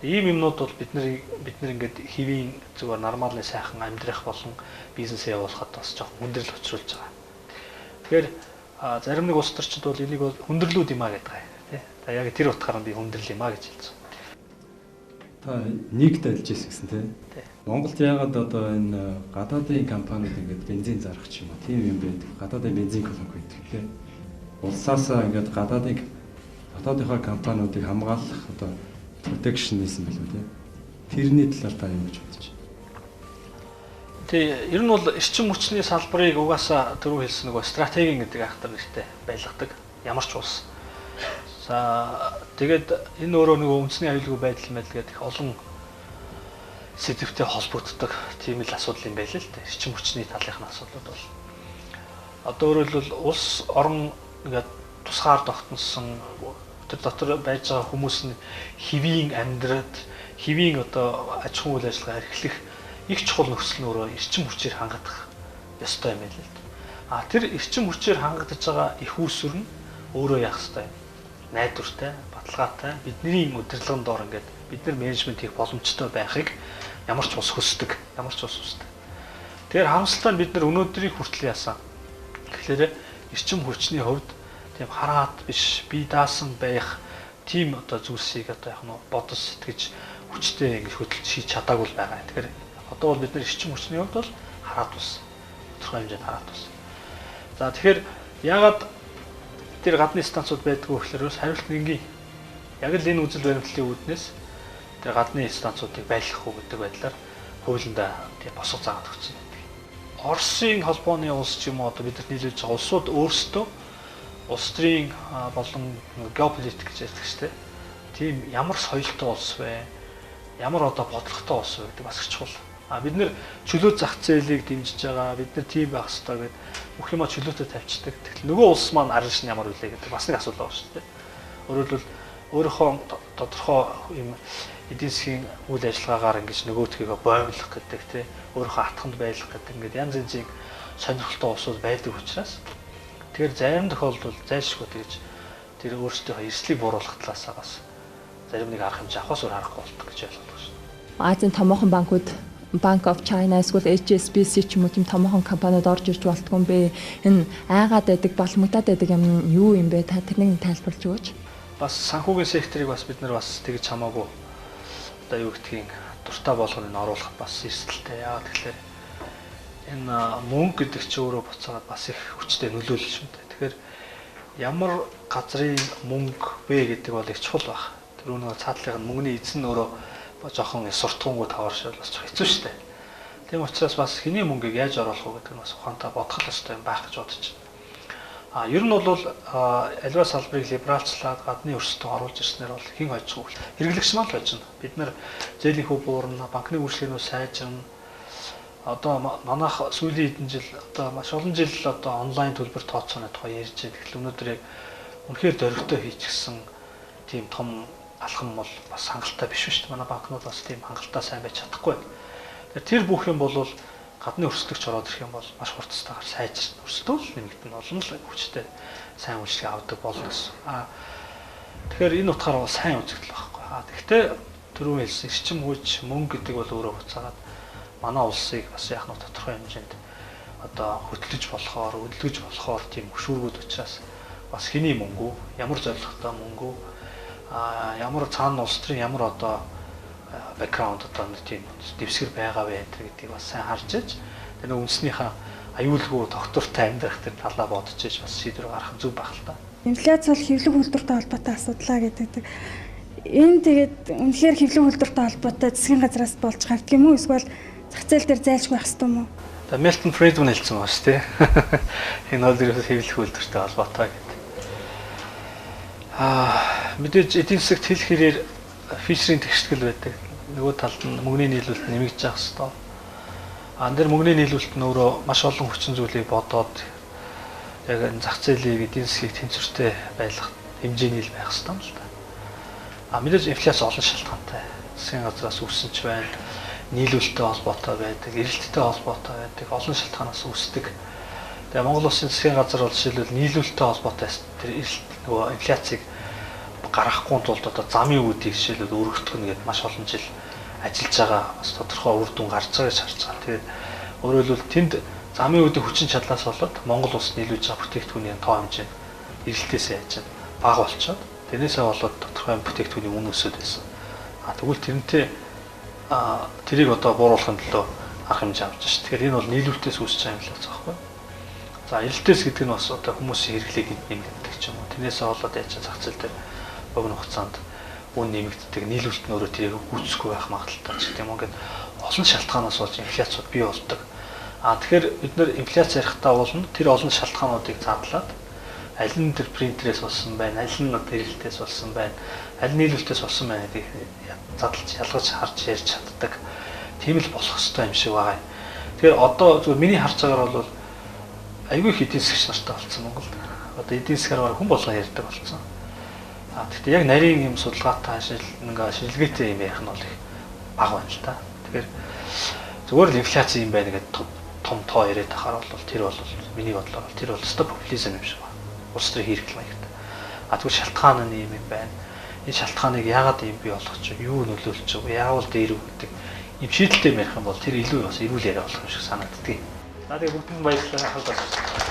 A: Ийм юмнууд бол бид нар ингээд хэвийн зүгээр нормалны сайхан амьдрах болон бизнесээ явуулахад бас жоохон хүндрэл учруулж байгаа. Тэгэхээр зарим нэг улс төрчид бол энийг бол хүндрэлүүд юм а гэдэг тийм. За яг тэр утгаараа би хүндрэл юм а гэж хэлсэн.
E: Та нэгт ажиллаж ирсэн гэсэн тийм. Монголд яагаад одоо энэ гадаадын компаниуд ингээд бензин зарах ч юм уу тийм юм байдаг. Гадаадын бензин колонк байдаг тийм. Улсаасаа ингээд гадаадынхаа компаниудыг хамгаалах одоо protection хийсэн билүү тийм. Тэрний талаар та юу гэж бодож байна?
A: Тий, ер нь бол эрчим хүчний салбарыг угаасаа түрүү хэлсэн нөгөө стратеги гэдэг ахтар нэртэй байлгадаг ямар ч улс. За тэгээд энэ өөрөө нөгөө үндэсний аюулгүй байдал гэдэг их олон сэдвтэй холбогддог тийм л асуудал юм байл л дээ. Эрчим хүчний талынхны асуудлууд бол одоо өөрөөр хэлбэл улс орон ингээд тусгаар тогтносон тэр дотор байж байгаа хүмүүс нь хэвийн амьдраад хэвийн одоо аж ахуй үйл ажиллагаа эрхлэх их чухал нөхцөл нь өөрөө эрчим хүчээр хангадах ёстой юм байл л дээ. Тэр эрчим хүчээр хангагдаж байгаа их үүсвэр нь өөрөө яах ёстой юм. Найдвартай, баталгаатай, бидний удирдлагын доор ингээд бид нар менежмент хийх боломжтой байхыг ямар ч ус хүсдэг. Тэгэхээр харамсалтай нь бид нар өнөөдрийг хүртэл яасан. Тэгэхээр эрчим хүчний хувьд тийм хараад биш, бие даасан байх тийм одоо зүйлсийг одоо яг нь бодос сэтгэж хүчтэй ингэж хөдөлж хийж чадаагүй байгаа. Тэгэхээр одоо бол бид нар эрчим хүчний хувьд бол хараад ус. Тодорхой хэмжээнд хараад ус. За тэгэхээр яагаад тэр гадны станцууд байдгүй гэхээр бас хариулт энгийн. Яг л энэ үзэл баримтлалын үүднээс тэр гадны станцуудыг байлгахгүй гэдэг байдлаар хуулиндаа тийм босго заагаад өгсөн байдаг. Оросын холбооны улс ч юм уу одоо бид нар нийлүүлж байгаа улсууд өөрсдөө улс төрийн болон геополитик гэж ярьдаг шүү дээ. Тийм ямар соёлтой улс вэ? Ямар одоо бодлоготой улс вэ гэдэг бас их чухал. Бид нэр чөлөө зах зээлийг дэмжиж байгаа. Бид нар тийм байх хэрэгтэй гэдэг бүх юмаа чөлөөтэй тавьчихдаг. Тэгтэл нөгөө улс маань арил шин ямар үлээ гэдэг бас нэг асуудал байна шүү дээ. Өөрөөр хэлбэл өөрийнхөө тодорхой юм эдийн засгийн үйл ажиллагаагаар ингэж нөгөөдхийгөө боомлох гэдэг тий өөрийнхөө атганд байлгах гэдэг ингээд янз янзын сонирхолтой улсууд байдаг учраас тэгэхээр зарим тохиолдолд зайлшгүй тэгж тэр өөрсдийнхөө эрсдлийг бууруулах талаасаа бас зарим нэг арга хэмжээ авахаас өөр аргагүй болдог гэж ойлгож байна шүү дээ.
F: Азийн томоохон банкуд Bank of China эсвэл HSBC ч юм уу тийм томоохон компаниуд орж ирж болтгүй юм бэ? Энэ айгаад байдаг, балмагдаад байдаг юм юу юм бэ? Та тэрнийг тайлбарлаж өгөөч.
A: Бас санхүүгийн секторыг бас бид нар бас тэгж хамаагүй одоо юу гэдгийг дуртай болгоныг оруулах бас эрсдэлтэй. Яагаад тэгэхээр энэ мөнгө гэдэг чинь өөрөө буцаагаад бас их хүчтэй нөлөөлөл шүү дээ. Тэгэхээр ямар газрын мөнгө вэ гэдэг бол их чухал баг. Тэр нөгөө цаадлын мөнгөний эзэн өөрөө жоохон суртахуунгүй таваршил бас хэцүү шүү дээ. Тийм учраас бас хэний мөнгийг яаж оруулах вэ гэдэг нь бас ухаантай бодох ёстой юм байх гэж бодож байна. Ер нь бол аливаа салбарыг либералчлаад гадны өрсөлдөөн оруулж ирснээр бол хэн хожих вэ? Хэрэглэгч маань л хожно. Бид нар зээлийн хөв буурна, банкны үйлчлэгнүүд сайжирна. Одоо манайх сүүлийн хэдэн жил одоо маш олон жил одоо онлайн төлбөр тооцооны тухай ярьж байгаа. Тэгэхээр өнөөдөр яг үнэхээр дөрвөлтөө хийчихсэн тийм том алхам бол бас хангалттай биш шүү дээ. Манай банкнууд бас тийм хангалттай сайн байж чадахгүй байна. Тэр бүх юм бол гадны өрсөлдөгч ороод ирэх юм бол маш хурцтайгаар сайжирч өрсөлдөж нэмэгдэн олон л хүчтэй сайн үйлчлэг авдаг болно гэсэн. Тэгэхээр энэ утгаараа бол сайн үзэгдэл байхгүй. Тэгэхдээ түрүүн хэлсэн эрчим хүч мөнгө гэдэг бол өөрөө буцаагаад манай улсыг бас яг нэг тодорхой хэмжээнд одоо хөтлөж болохоор, өдөлгөж болохоор тийм хөшүүргүүд учраас бас хэний мөнгө, ямар зорилготой мөнгө, ямар цаана улс төрийн ямар одоо бэкграунд одоо тийм дэвсгэр байгаа вэ гэдгийг бас сайн харж иж тэр нэг үндэснийхээ аюулгүй тогтвортой амьдрах тэр талаа бодож иж бас шийдвэр гаргах зөв байх л та.
G: Инфляц бол хэвлэг үйлдвэртэй холбоотой асуудлаа гэдэг. Энэ тэгээд үнэхээр хэвлэг үйлдвэртэй холбоотой засгийн газраас болж гардаг юм уу? Эсвэл зах зээл дээр зайлшгүй байх ёстой юм уу?
A: За Milton Friedman хэлсэн байна шүү дээ. Энэ бол ерөөсөө хэвлэх үйлдвэртэй холбоотой гэдэг. Мэдээж эдийн засагт хэл хэрээр фишерийн тэгштгэл байдаг. Нөгөө талд нь мөнгөний нийлүүлэлт нэмэгдэж явах ёстой. Тэр мөнгөний нийлүүлэлт нь өөрөө маш олон хүчин зүйлийг бодоод яг энэ зах зээлийг эдийн засгийг тэнцвэртэй байлгах хэмжээний л байх ёстой юм л да. Мэдээж инфляц олон шалтгаантай. Засгийн газраас үүссэн ч байна. Нийлүүлэлттэй холбоотой байдаг, эрэлттэй холбоотой байдаг, олон шалтгаанаас үүсдэг. Тэгээ Монгол Улсын засгийн газар бол жишээлбэл нийлүүлэлттэй холбоотой тэр эрэлт нөгөө инфляцийг гаргахгүй тулд одоо замын үүдийг жишээлбэл өргөдөх нь гэдэг маш олон жил ажиллаж байгаа бас тодорхой үр дүн гарч байгааг харж байгаа. Тэгээд өөрөөр хэлбэл тэнд замын үүдийн хүчин чадлаас болоод Монгол улс нийлүүлж байгаа бүтээгдэхүүний тоо хэмжээ эрэлтээс яаж бага болчиход тэрнээсээ болоод тодорхой бүтээгдэхүүний үн өсөд байсан. Тэгвэл тэрнтэй тэрийг одоо бууруулахын төлөө арга хэмжээ авч байна шүү. Тэгэхээр энэ бол нийлүүлэлтээс үүсэж байгаа юм л байна. За эрэлтээс гэдэг нь бас одоо хүмүүсийн хэрэглээг нэмэгддэг ч юм уу. Тэрнээсээ болоод яаж зах зээл дээр богино хугацаанд үн нэмэгддэг, нийлүүлэлт нь өөрөө тэрийг гүйцэхгүй байх магадлалтай ч гэдэг юм. Ингээд олон шалтгаанаас болж инфляцууд бий болдог. Тэгэхээр бид нэр инфляц ярихдаа болно тэр олон шалтгаануудыг задлаад аль нь тэр принтерээс болсон байна, аль нь эрэлтээс болсон байна, аль нь нийлүүлэлтээс болсон байна гэдгийг задлж ялгаж харж ярьж чаддаг. Тийм л болох хэрэгтэй юм шиг байгаа юм. Тэгэхээр одоо зөвхөн миний харж байгаагаар бол айгүй их эдийн засгч нартай болсон Монголд. Одоо эдийн засгаар хүн болгоо ярьдаг болсон. Гэхдээ яг нарийн юм судалгаатай шилгээтэй юм ярих нь бол их бага байна л та. Тэгэхээр зүгээр л инфляци юм байна гэдэг том тоо яриад тахаар бол тэр бол миний бодлоор тэр бол өстой популизм юм шиг байна. Улс төрийн хэрэглэл маягтай. Тэгвэл шалтгаан нь юм байна. Энэ шалтгааныг яагаад юм бий болгох ч юу нөлөөлж байгаа, яавал дээр үү гэдэг юм шийдэлтэй ярих юм бол тэр илүү бас эрүүл яриа болох юм шиг санагддаг. За тэгээ бүгдэнд баярлалаа.